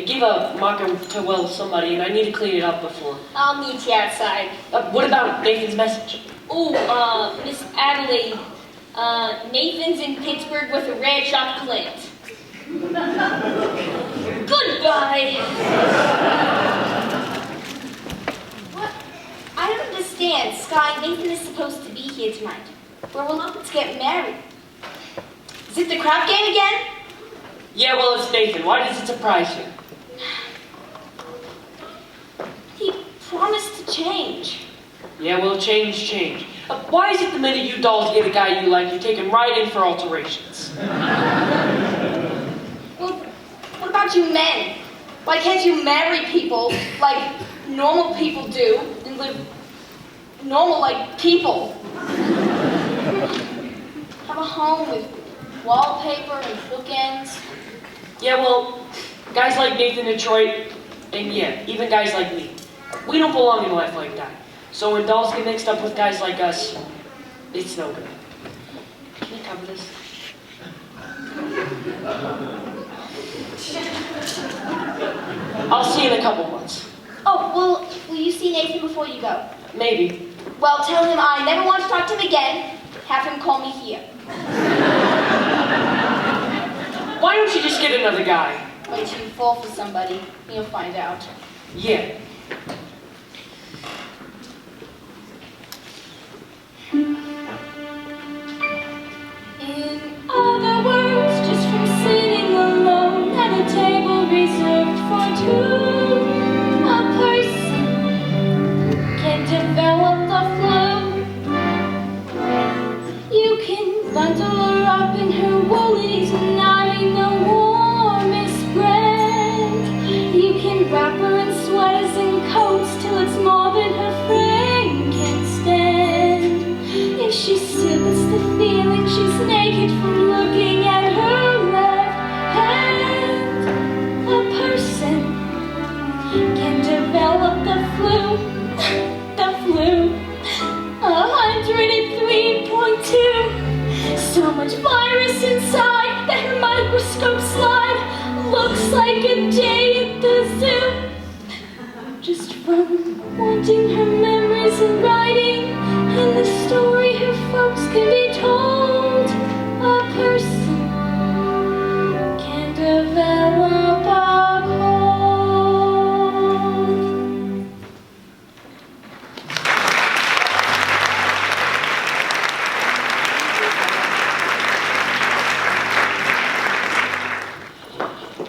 gave a marker to, well, somebody, and I need to clean it up before. I'll meet you outside. What about Nathan's message? Oh, Miss Adelaide. Nathan's in Pittsburgh with a red chocolate. Goodbye. What? I don't understand. Sky, Nathan is supposed to be here tonight. We're looking to get married. Is it the crap game again? Yeah, well, it's Nathan. Why does it surprise you? He promised to change. Yeah, well, change. Why is it the minute you dolls get a guy you like, you take him right in for alterations? Well, what about you men? Why can't you marry people like normal people do and live normal like people? Have a home with wallpaper and bookends. Yeah, well, guys like Nathan Detroit, and yeah, even guys like me, we don't belong in life like that. So when dolls get mixed up with guys like us, it's no good. Can you cover this? I'll see you in a couple months. Oh, well, will you see Nathan before you go? Maybe. Well, tell him I never want to talk to him again. Have him call me here. Why don't you just get another guy? Wait till you fall for somebody, and you'll find out. Yeah. In other words, just from sitting alone at a table reserved for two, a person can develop the flu. You can bundle her up in her woolies and knitting the warmest brand. You can wrap her in sweaters and coats till it's more than her frame can stand. If she still gets the feeling she's naked from looking at her left hand, a person can develop the flu. The flu. 103.2. So much virus inside that her microscope slide looks like a day at the zoo. Just from wanting her memories and writing and the story her folks can be told, a person can develop a cold.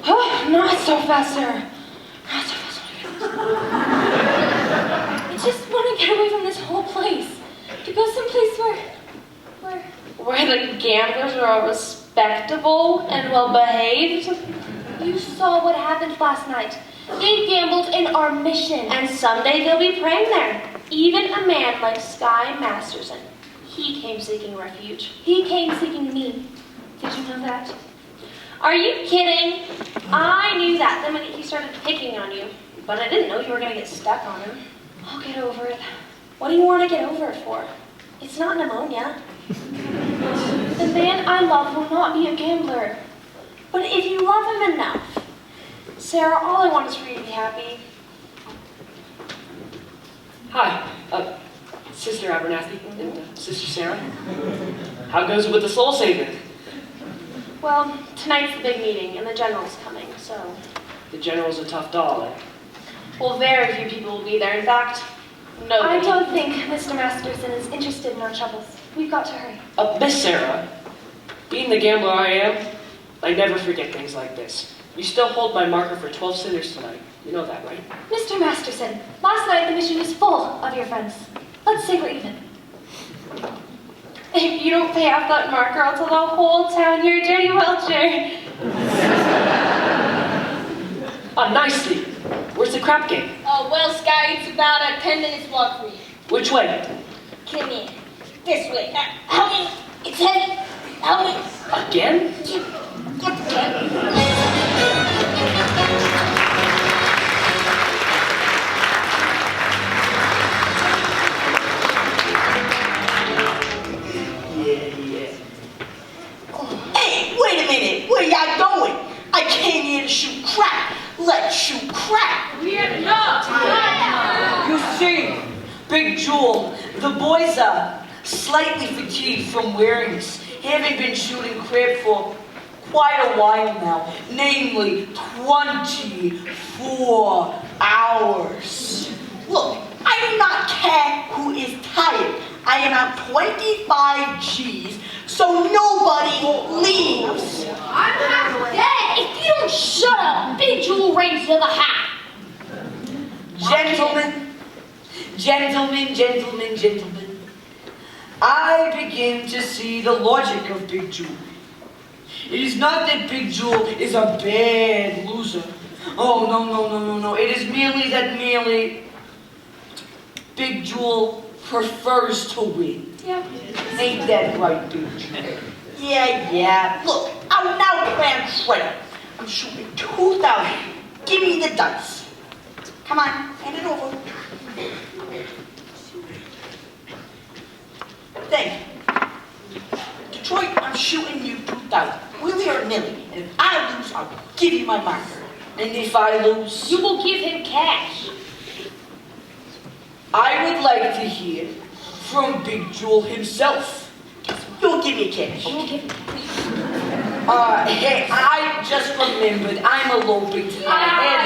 Oh, not so fast, Sarah. Not so fast. I just want to get away from this whole place. To go someplace Where the gamblers are all respectable and well behaved. You saw what happened last night. They gambled in our mission. And someday they'll be praying there. Even a man like Sky Masterson. He came seeking refuge. He came seeking me. Did you know that? Are you kidding? I knew that the minute he started picking on you. But I didn't know you were going to get stuck on him. I'll get over it. What do you want to get over it for? It's not pneumonia. The man I love will not be a gambler. But if you love him enough, Sarah, all I want is for you to be happy. Hi, Sister Abernathy and Sister Sarah. How goes it with the soul saving? Well, tonight's the big meeting, and the general's coming, so... The general's a tough doll, eh? Well, very few people will be there. In fact, nobody. I don't think Mr. Masterson is interested in our troubles. We've got to hurry. Miss Sarah, being the gambler I am, I never forget things like this. You still hold my marker for 12 sinners tonight. You know that, right? Mr. Masterson, last night the mission was full of your friends. Let's say we're even. If you don't pay off that marker, I'll tell the whole town you're a dirty welcher. Nicely. Where's the crap game? Oh, well, Sky, it's about a 10 minutes walk for you. Which way? Come in. This way. Help me. It's heavy. Help me. Again? Get the game. Hey, wait a minute. Where y'all going? I came here to shoot crap. Let's shoot crap. You see, Big Jewel, the boys are slightly fatigued from wearing this. Having been shooting crap for quite a while now, namely 24 hours. Look, I do not care who is tired. I am out 25 G's, so nobody leaves. Hey, if you don't shut up, Big Jewel rains to the hat. Gentlemen, I begin to see the logic of Big Jewel. It is not that Big Jewel is a bad loser. Oh, no. It is merely that Big Jewel prefers to win. Yeah. Ain't that right, Big Jewel? Yeah. Look, I'm now playing credit. I'm shooting 2,000. Give me the dice. Come on, hand it over. Thank you. Detroit, I'm shooting you 2,000. Willie or nilly. And if I lose, I'll give you my marker. And if I lose, You will give him cash. I would like to hear from Big Jewel himself. You'll give me cash. Hey, I just remembered I'm eloping tonight.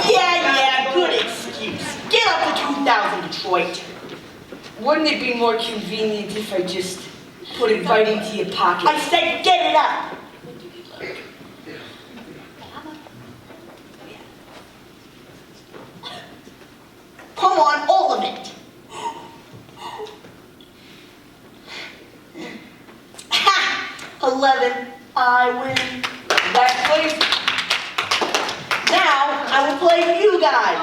Yeah, good excuse. Get up to 2,000, Detroit. Wouldn't it be more convenient if I just put it right into your pocket? I said get it up. Come on, all of it. Ha! 11. I win. Last place. Now I will play you guys.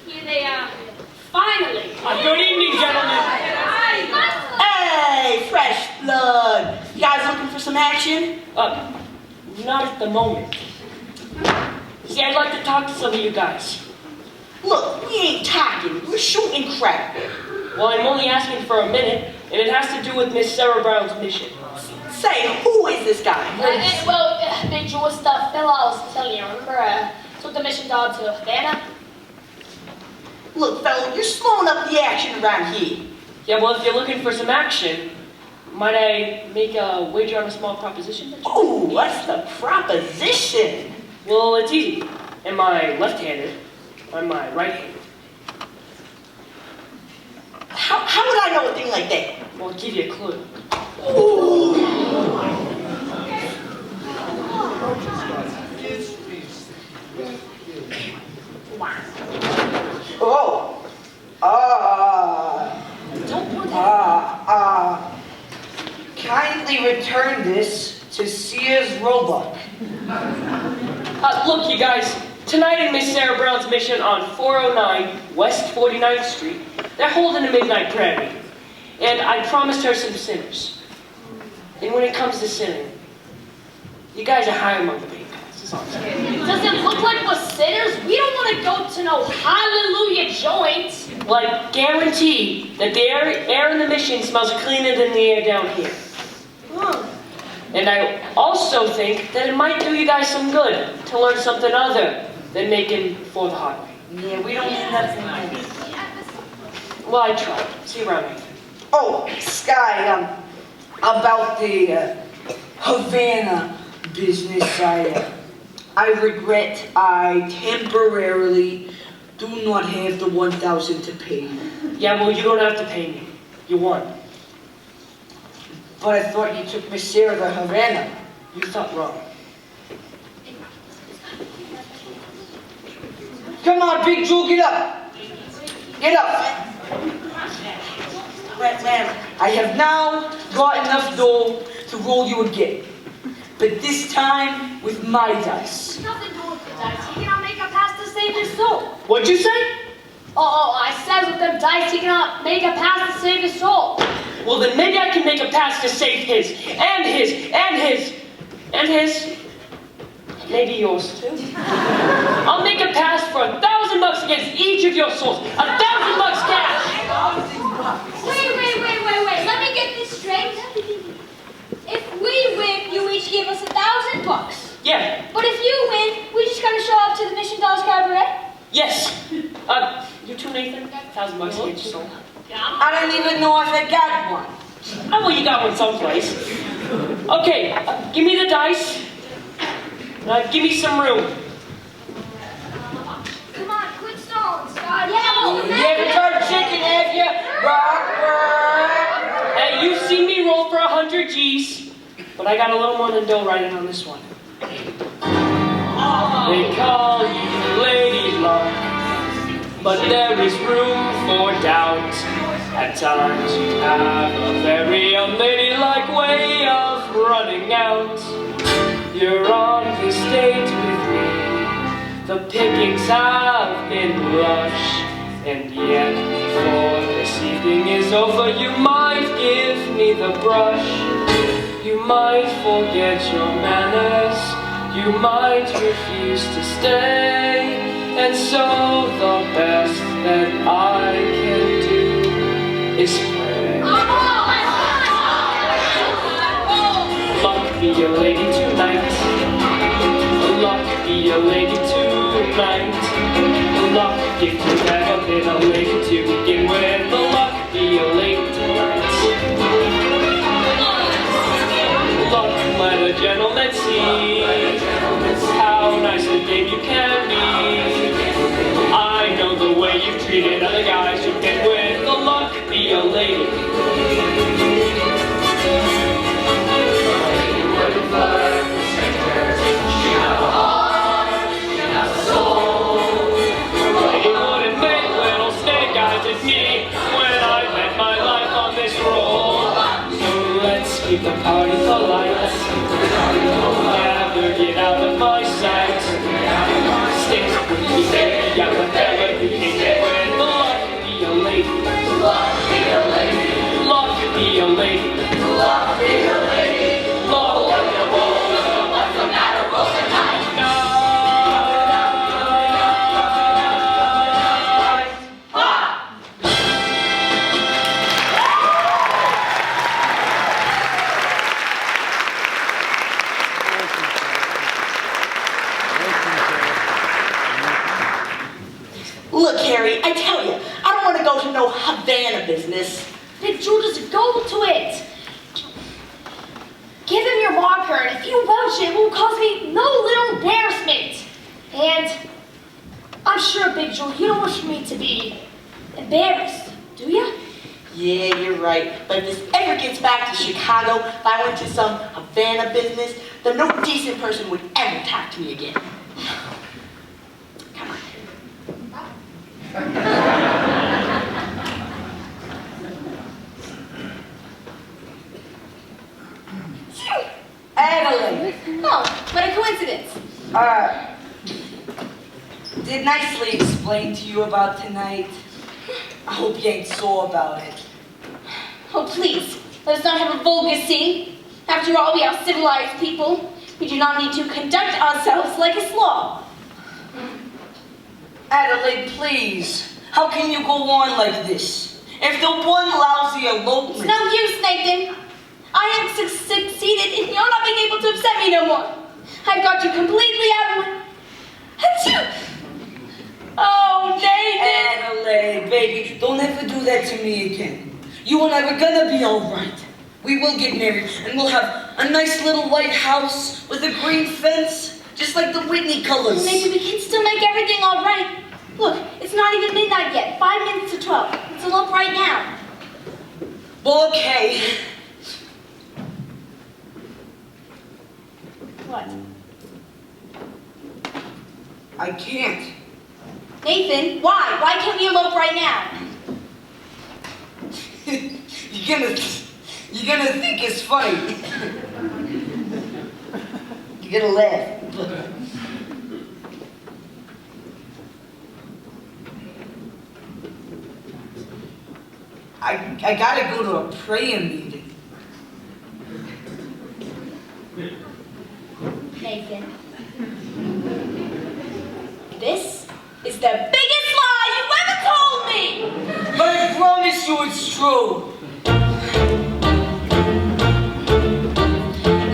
Here they are. Finally. Good evening, gentlemen. Hey, fresh blood. You guys looking for some action? Not at the moment. See, I'd like to talk to some of you guys. Look, we ain't talking. We're shooting crap. Well, I'm only asking for a minute, and it has to do with Miss Sarah Brown's mission. Say, who is this guy? Big Jewel was the fellow I was telling you. Remember, took the mission dog to Havana? Look, fella, you're slowing up the action around here. Yeah, well, if you're looking for some action, might I make a wager on a small proposition? Oh, what's the proposition? Well, it's easy. Am I left-handed? Or am I right-handed? How would I know a thing like that? Well, I'll give you a clue. Kindly return this to Sears Roebuck. Look, you guys, tonight in Miss Sarah Brown's mission on 409 West 49th Street, they're holding a midnight prayer meeting. And I promised her some sinners. And when it comes to sinning, you guys are high among the bacon. That's all I'm saying. Does it look like we're sinners? We don't want to go to no hallelujah joints. Like, guarantee that the air in the mission smells cleaner than the air down here. And I also think that it might do you guys some good to learn something other than making for the highway. Yeah, we don't need nothing. Well, I tried. See you around, Nathan. Oh, Sky, about the Havana business, I regret I temporarily do not have the 1,000 to pay you. Yeah, well, you don't have to pay me. You won. But I thought you took Miss Sarah to Havana. You thought wrong. Come on, Big Jewel, get up. Get up. Ma'am, I have now got enough dough to roll you again. But this time with my dice. Nothing to do with the dice. He cannot make a pass to save his soul. What'd you say? Oh, I said with them dice he cannot make a pass to save his soul. Well, then maybe I can make a pass to save his, and his, and his, and his. Maybe yours too. I'll make a pass for $1,000 against each of your souls. $1,000 cash. Wait. Let me get this straight. If we win, you each give us $1,000. Yeah. But if you win, we just gotta show up to the Mission Dolls Cabaret. Yes. You too, Nathan? $1,000 against your soul. I don't even know if I got one. Oh, well, you got one someplace. Okay, give me the dice. Give me some room. Come on, quit stalling, Scott. Yeah, You haven't tried chicken, have you? Hey, you've seen me roll for 100 G's, but I got a little more than dough riding on this one. They call you Lady Luck, but there is room for doubt. At times you have a very unladylike way of running out. You're on this date with me. The pickings have been lush, and yet before this evening is over, you might give me the brush. You might forget your manners. You might refuse to stay. And so the best that I can do is pray. Luck be your lady tonight. Luck be your lady tonight. Luck if you've ever been a lady to begin with. Luck be your lady tonight. Luck let a gentleman see how nice and game you can be. I know the way you've treated other guys you've been with. The luck be your lady. They wouldn't make little snake eyes at me when I bet my life on this roll. So let's keep the party polite. Never get out of my sight. Stick with me, baby, I'm whatever you can get with. The luck be your lady. Luck be your lady. Luck be your lady. Luck be your lady. Luck be your lady. What's the matter, roll tonight? Look, Harry, I tell you, I don't want to go to no Havana business. Big Joe, just go to it. Give him your marker, and if you vouch it, will cause me no little embarrassment. And I'm sure, Big Joe, you don't wish me to be embarrassed, do you? Yeah, you're right. But if this ever gets back to Chicago, if I went to some Havana business, then no decent person would ever talk to me again. Come on. Adelaide, Oh, what a coincidence. did nicely explain to you about tonight. I hope you ain't sore about it. Oh, please, let us not have a vulgar scene. After all, we are civilized people. We do not need to conduct ourselves like a slaw. Adelaide, please. How can you go on like this? After one lousy It's elopement. no use, Nathan. I have succeeded in you're not being able to upset me no more. I've got you completely out of my... Achoo! Oh, Nathan! Adelaide, baby, don't ever do that to me again. You and I, we're gonna be all right. We will get married, and we'll have a nice little white house with a green fence, just like the Whitney colors. Maybe we can still make everything all right. Look, it's not even midnight yet. 5 minutes to 12. Let's elope right now. Well, okay. What? I can't. Nathan, why? Why can't we elope right now? You're gonna think it's funny. You're gonna laugh. I gotta go to a prayer meeting. Nathan. This is the biggest lie you've ever told me! But I promise you it's true.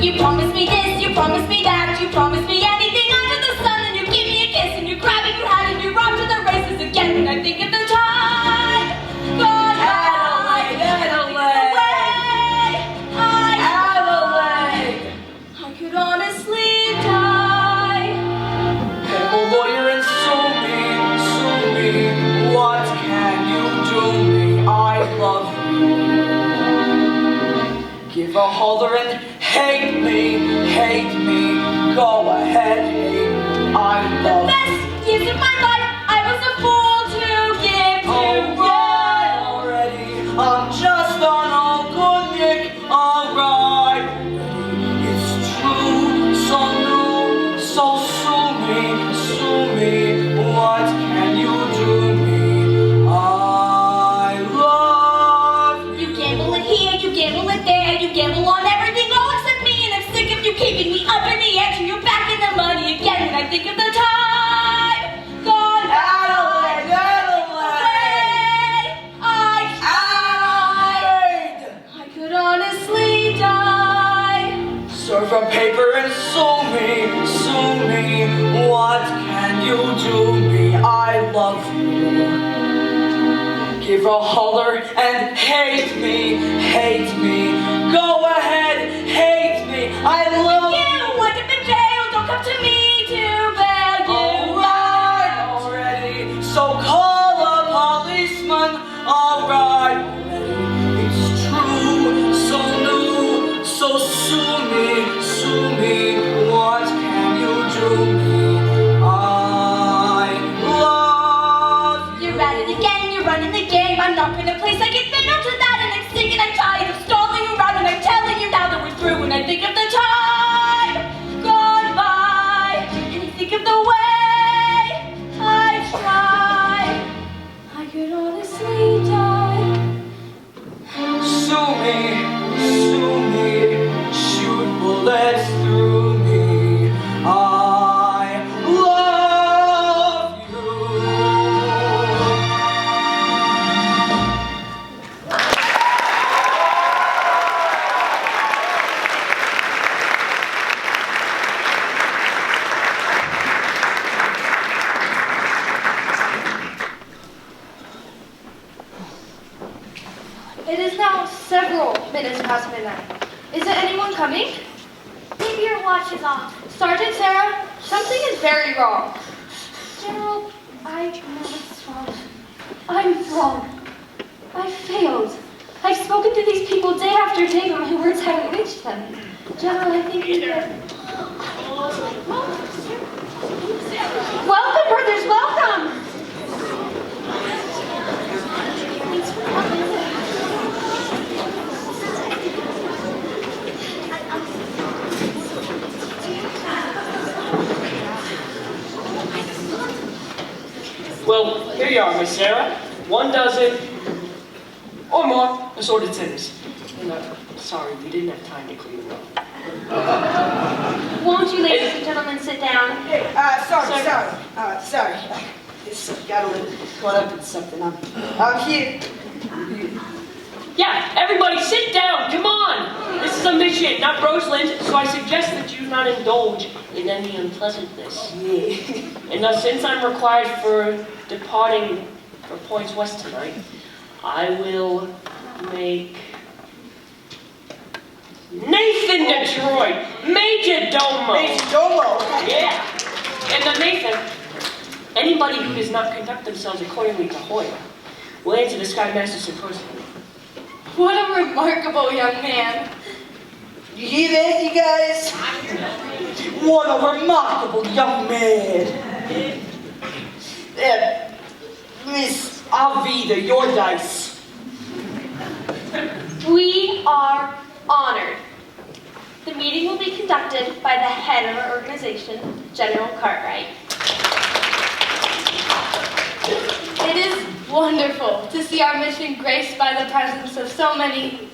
You promised me this, you promised me that, you promised me anything under the sun, and you give me a kiss, and you grab and you had, and you run to the races again, and I think of the time gone by. Adelaide! I could honestly die. I'm a lawyer and sue me. What can you do me? I love you. Give a holler and hate me. Go ahead, hate. I love The best years of my life, I was a fool to give to Alright, already. I'm just an old good Nick. Alright, it's true. So new, so sue me. What can you do me? I love you. You gamble it here, you gamble it there, you gamble on everything all except me, and I'm sick of you keeping me up in the air till you're back in the money again, and I think of the time gone by. Adelaide! I could honestly die. Serve a paper and sue me. What can you do me? I love you. Give a holler and hate me. Go ahead, hate me. I love You want to be jailed, don't come to me to beg you. Alright, already. So call a policeman. Alright, already. It's true. So new. So sue me. What can you do me? I love you. You're at it again, you're running the game. I'm not gonna place I get fatal to that, and I'm sick and I'm tired of stalling around, and I'm telling you now that we're through, and I think of the time gone by, and I think of the way I tried. I could honestly die. Sue me, shoot bullets through me. I love you. It is now several minutes past midnight. Is there anyone coming? Maybe your watch is off. Sergeant Sarah, something is very wrong. General, I know it's wrong. I'm wrong. I failed. I've spoken to these people day after day, but my words haven't reached them. General, I think you Welcome, brothers, welcome! Thanks for coming. Well, here you are, Miss Sarah. 1 dozen or more assorted sinners. And sorry, we didn't have time to clean them up. Won't you ladies and gentlemen sit down? Hey, sorry. It's got a little caught up in something. I'm here. Yeah, everybody sit down, come on! This is a mission, not Roseland, so I suggest that you not indulge in any unpleasantness. Yeah. And since I'm required for departing for Points West tonight, I will make Nathan Detroit, Major Domo. Yeah. And Nathan, anybody who does not conduct themselves accordingly to Hoyle will answer the Skymaster Symposium. What a remarkable young man. You hear that, you guys? What a remarkable young man. they're your dice. We are honored. The meeting will be conducted by the head of our organization, General Cartwright. It is wonderful to see our mission graced by the presence of so many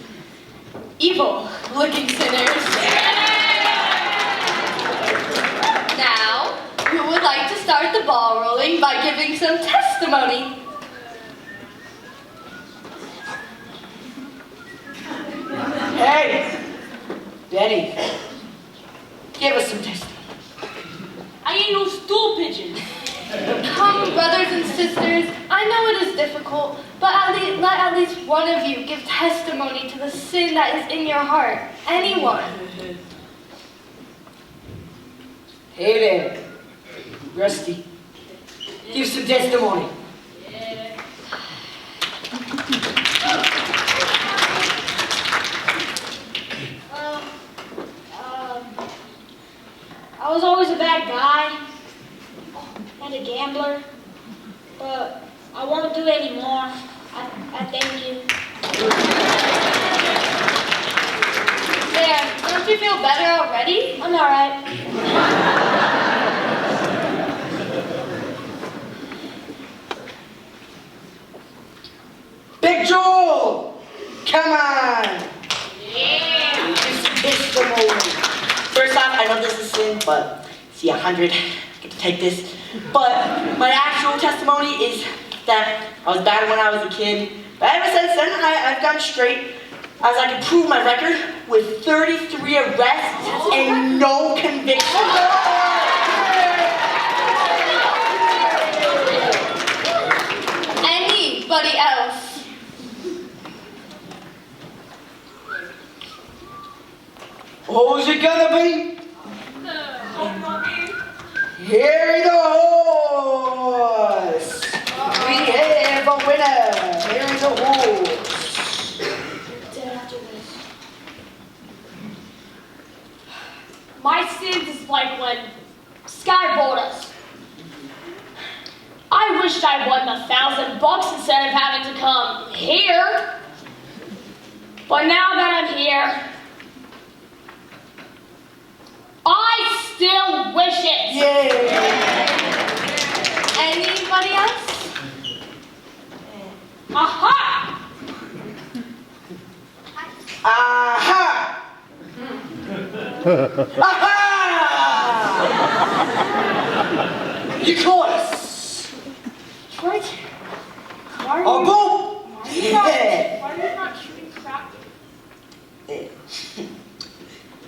evil-looking sinners. Now, who would like to start the ball rolling by giving some testimony? Hey, Benny, give us some testimony. I ain't no stool pigeon. Come, brothers and sisters, I know it is difficult, but let at least one of you give testimony to the sin that is in your heart. Anyone. Hey there, Rusty, give some testimony. I was always a bad guy and a gambler, but I won't do it anymore. I thank you. There, don't you feel better already? I'm all right. Big Joel, come on. Yeah. Give some testimony. First off, I know this is sin, but see 100, I get to take this. But my actual testimony is that I was bad when I was a kid. But ever since then, I've gone straight, as I can prove my record with 33 arrests and no convictions. Anybody else? Who's it gonna be? Harry the horse. We have a winner. Harry the horse. My sins is like when Sky bought us. I wished I won $1,000 instead of having to come here. But now that I'm here, I still wish it. Yeah. Anybody else? Aha! Aha! Aha! You caught us. What? Why Oh, boom! why are you not shooting crap?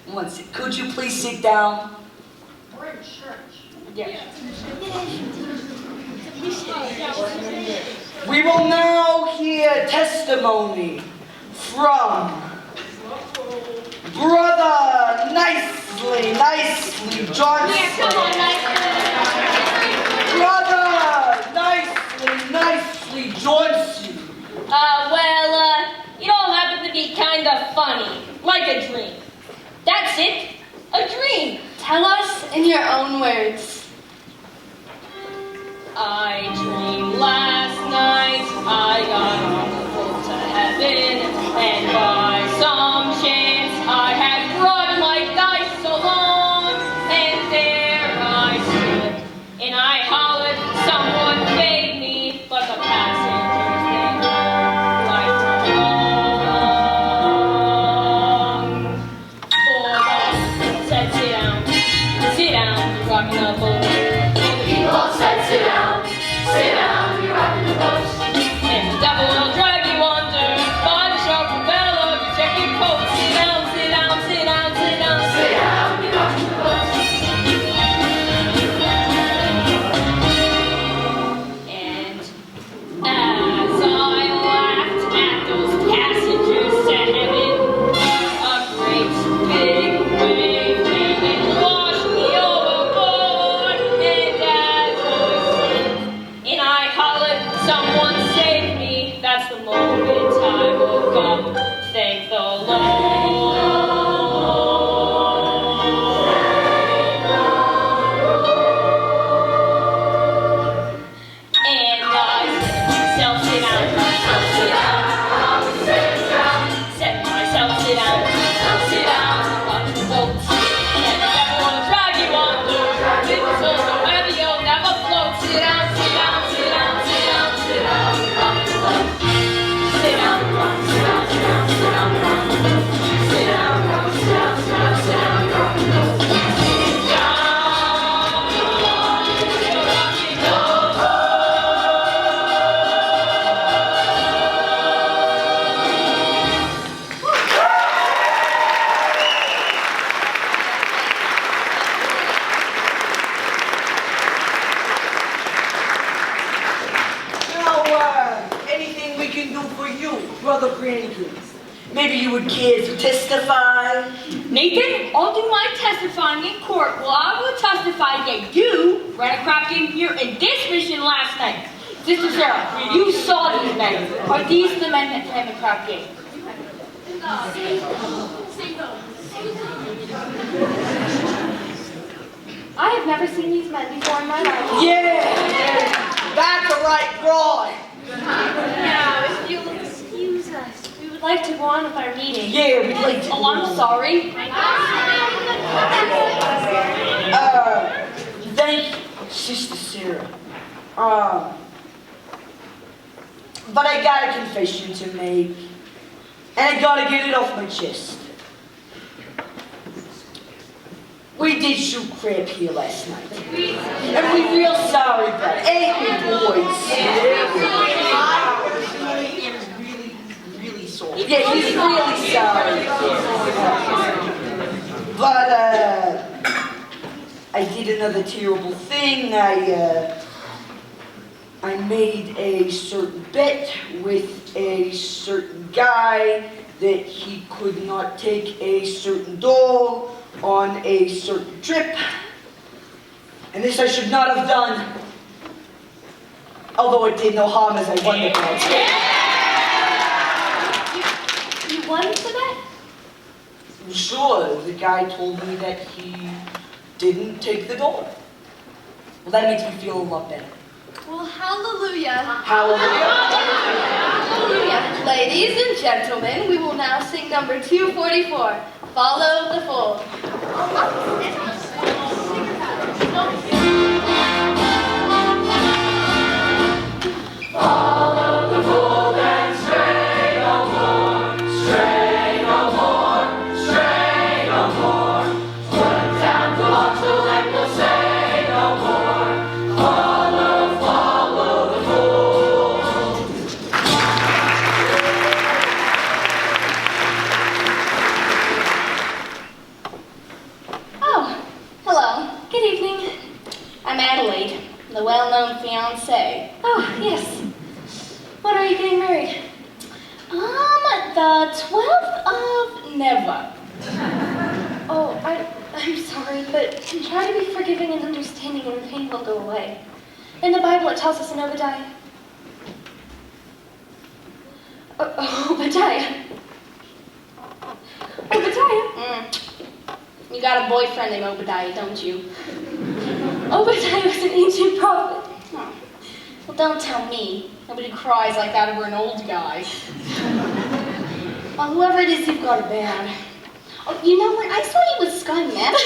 One sec. Could you please sit down? We're in church. Yes. We will now hear testimony from Brother Nicely Johnson. Brother Nicely Johnson. It all happened to be kind of funny, like a dream. That's it, a dream. Tell us in your own words. I dreamed last night I got on the road to heaven, and by some chance I had run like dice so long, and there I stood, and I hollered, someone paid me, but the passengers they were right wrong. For the people said sit down, you're rocking the boat. People said sit down, you're rocking the boat. And the devil will drag you under by the sharp propeller to check your coat. Sit down, sit down, sit down, sit down. Sit down, you're rocking the boat. And as I laughed at those passengers to heaven, a great big wave came and washed me overboard. And as I sank, and I hollered, someone save me. That's the moment I woke up. Thank the Lord. And I said to myself, sit down, do for you, Brother Grandkids? Maybe you would care to testify? Nathan, I'll do my testifying in court. Well, I will testify that you ran a crap game here in this mission last night. Sister Sarah, you saw these men. Are these the men that ran the crap game? I have never seen these men before in my life. Yeah! That's a right Roy! Now, if you'll excuse us, we would like to go on with our meeting. Yeah, we'd like to. Oh, I'm sorry. Thank you, Sister Sarah. But I got a confession to make, and I gotta get it off my chest. We did shoot crap here last night, and we're real sorry about it. Ain't we, boys? Really sorry. Yeah, he's really sorry. But, I did another terrible thing. I made a certain bet with a certain guy that he could not take a certain doll on a certain trip. And this I should not have done. Although it did no harm as I won the bet. You won the bet? Sure, the guy told me that he didn't take the doll. Well, that makes me feel a lot better. Well, hallelujah. Hallelujah. Hallelujah. Ladies and gentlemen, we will now sing number 244, Follow the Fold. Follow the fold and stray no more, stray no more, stray no more. Put down the bottle and we'll say no more. Follow, follow the fold. Oh, hello. Good evening. I'm Adelaide, the well-known fiancée. Oh, yes. When are you getting married? The 12th of never. Oh, I'm sorry, but try to be forgiving and understanding and the pain will go away. In the Bible it tells us in Obadiah. Obadiah. Obadiah. You got a boyfriend named Obadiah, don't you? Obadiah was an ancient prophet. Huh. Well, don't tell me. Nobody cries like that over an old guy. Well, whoever it is, you've got it bad. Oh, you know what? I saw you with Sky Matthews.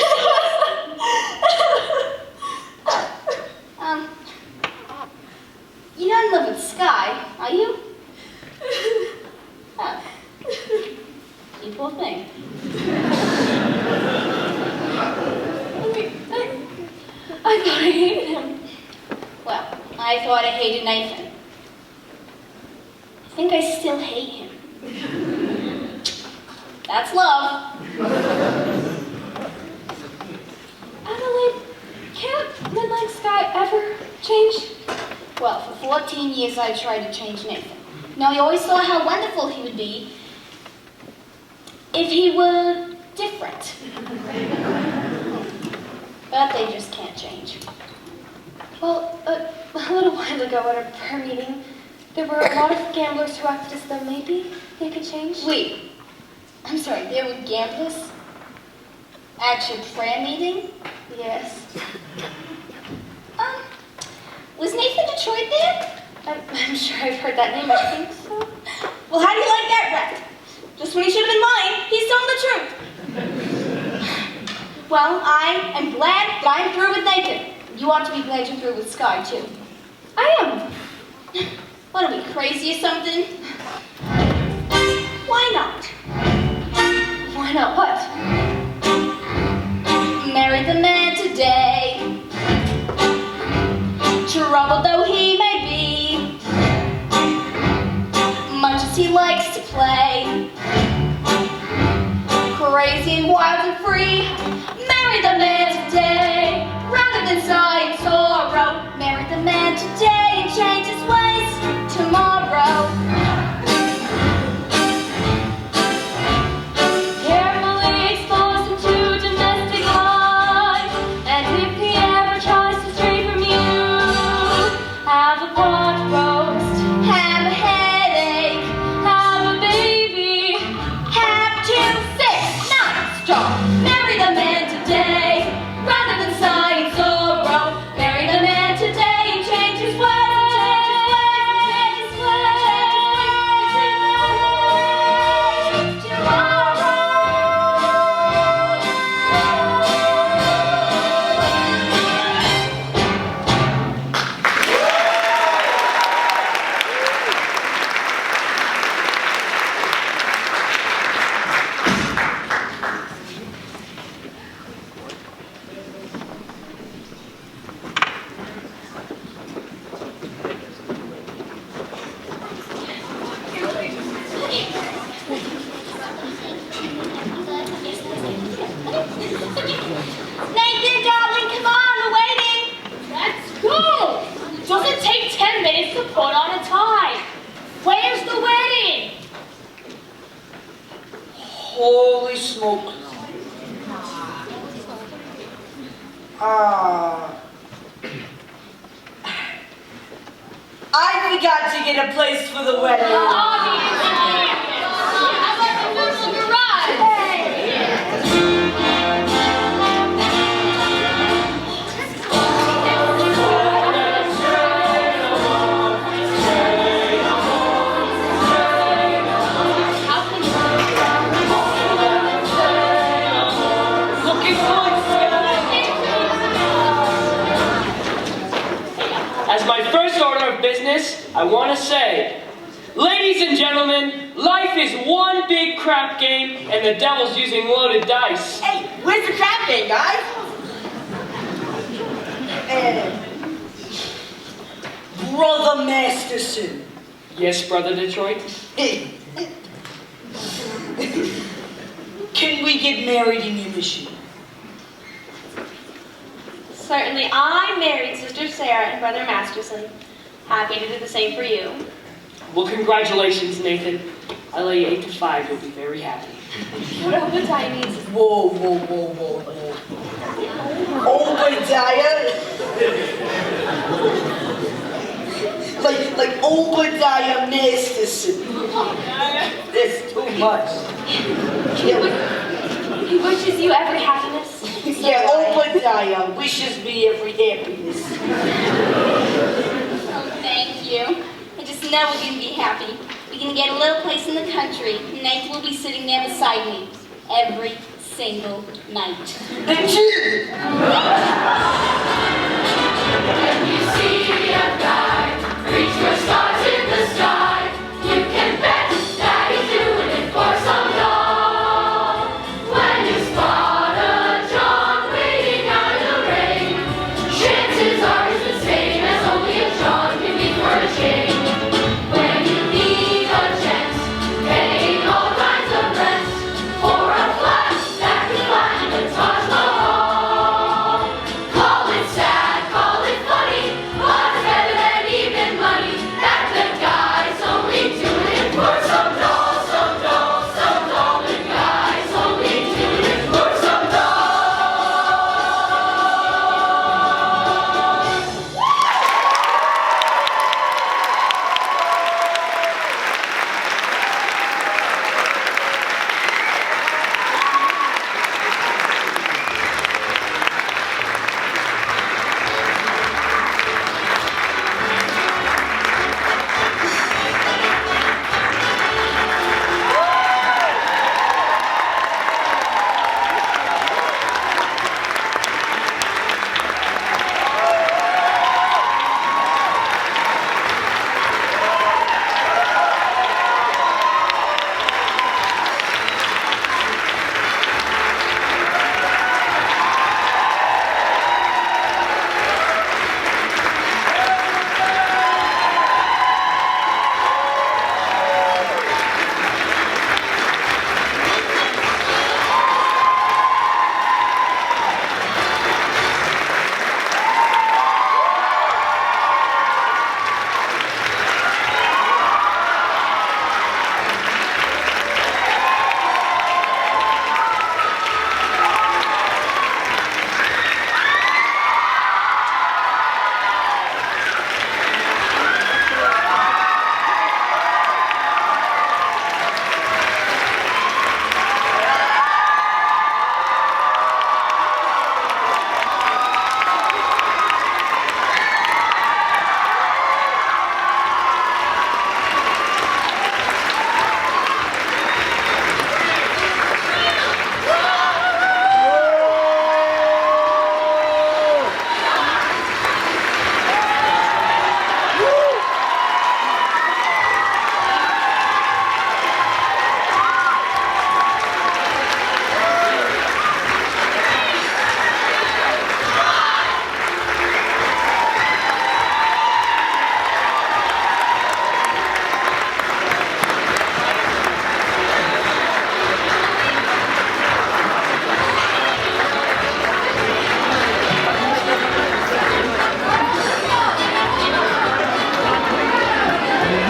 You're not in love with Sky, are you? Oh. You poor thing. I thought I hated him. Well, I thought I hated Nathan. I think I still hate him. That's love. Adelaide, can't Midnight Sky ever change? Well, for 14 years I tried to change Nathan. Now, I always saw how wonderful he would be if he were different. But they just can't change. Well, a little while ago at a prayer meeting, there were a lot of gamblers who acted as though maybe they could change. Wait, I'm sorry, there were gamblers at your prayer meeting? Yes. Was Nathan Detroit there? I'm sure I've heard that name, I think so. Well, how do you like that rep? Just when he should have been mine, he's telling the truth. Well, I am glad that I'm through with Nathan. You ought to be glad you're through with Sky, too. I am. What, are we crazy or something? Why not? Why not what? Marry the man today. Troubled though he may be, much as he likes to play, crazy and wild and free. Marry the man today, rather than sigh in sorrow. Marry the man today and change his ways tomorrow. have a pot roast, have a headache, have a baby, have 2, 6, 9, strong. Marry the man today, rather than sigh in sorrow. Marry the man today and change his ways. Nathan, darling, come on, we're waiting. Let's go! Doesn't take 10 minutes to put on a tie. Where's the wedding? Holy smoke. I forgot to get a place for the wedding. How about the beautiful garage? Looking good, As my first order of business, I want to say, ladies and gentlemen, life is one big crap game, and the devil's using loaded dice. Hey, where's the crap game, guys? Brother Masterson. Yes, Brother Detroit? Can we get married in your mission? Certainly, I married Sister Sarah and Brother Masterson. Happy to do the same for you. Well, congratulations, Nathan. I lay you 8 to 5. You'll be very happy. What Obadiah means is Whoa. Obadiah? like Obadiah Masterson. That's too much. he wishes you every happiness. Yeah, Obadiah wishes me every happiness. Oh, thank you. I just know we're going to be happy. We're going to get a little place in the country. Nate will be sitting there beside me every single night. The kid! When you see a guy reach for stars in the sky, you can bet that he's doing it for some doll. When you spot a John waiting out in the rain, chances are it's the same as only a John can be for a change. When you need a chance, paying all kinds of rent for a flat that can climb the Taj Mahal. Call it sad, call it funny,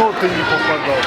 noty mi popadał.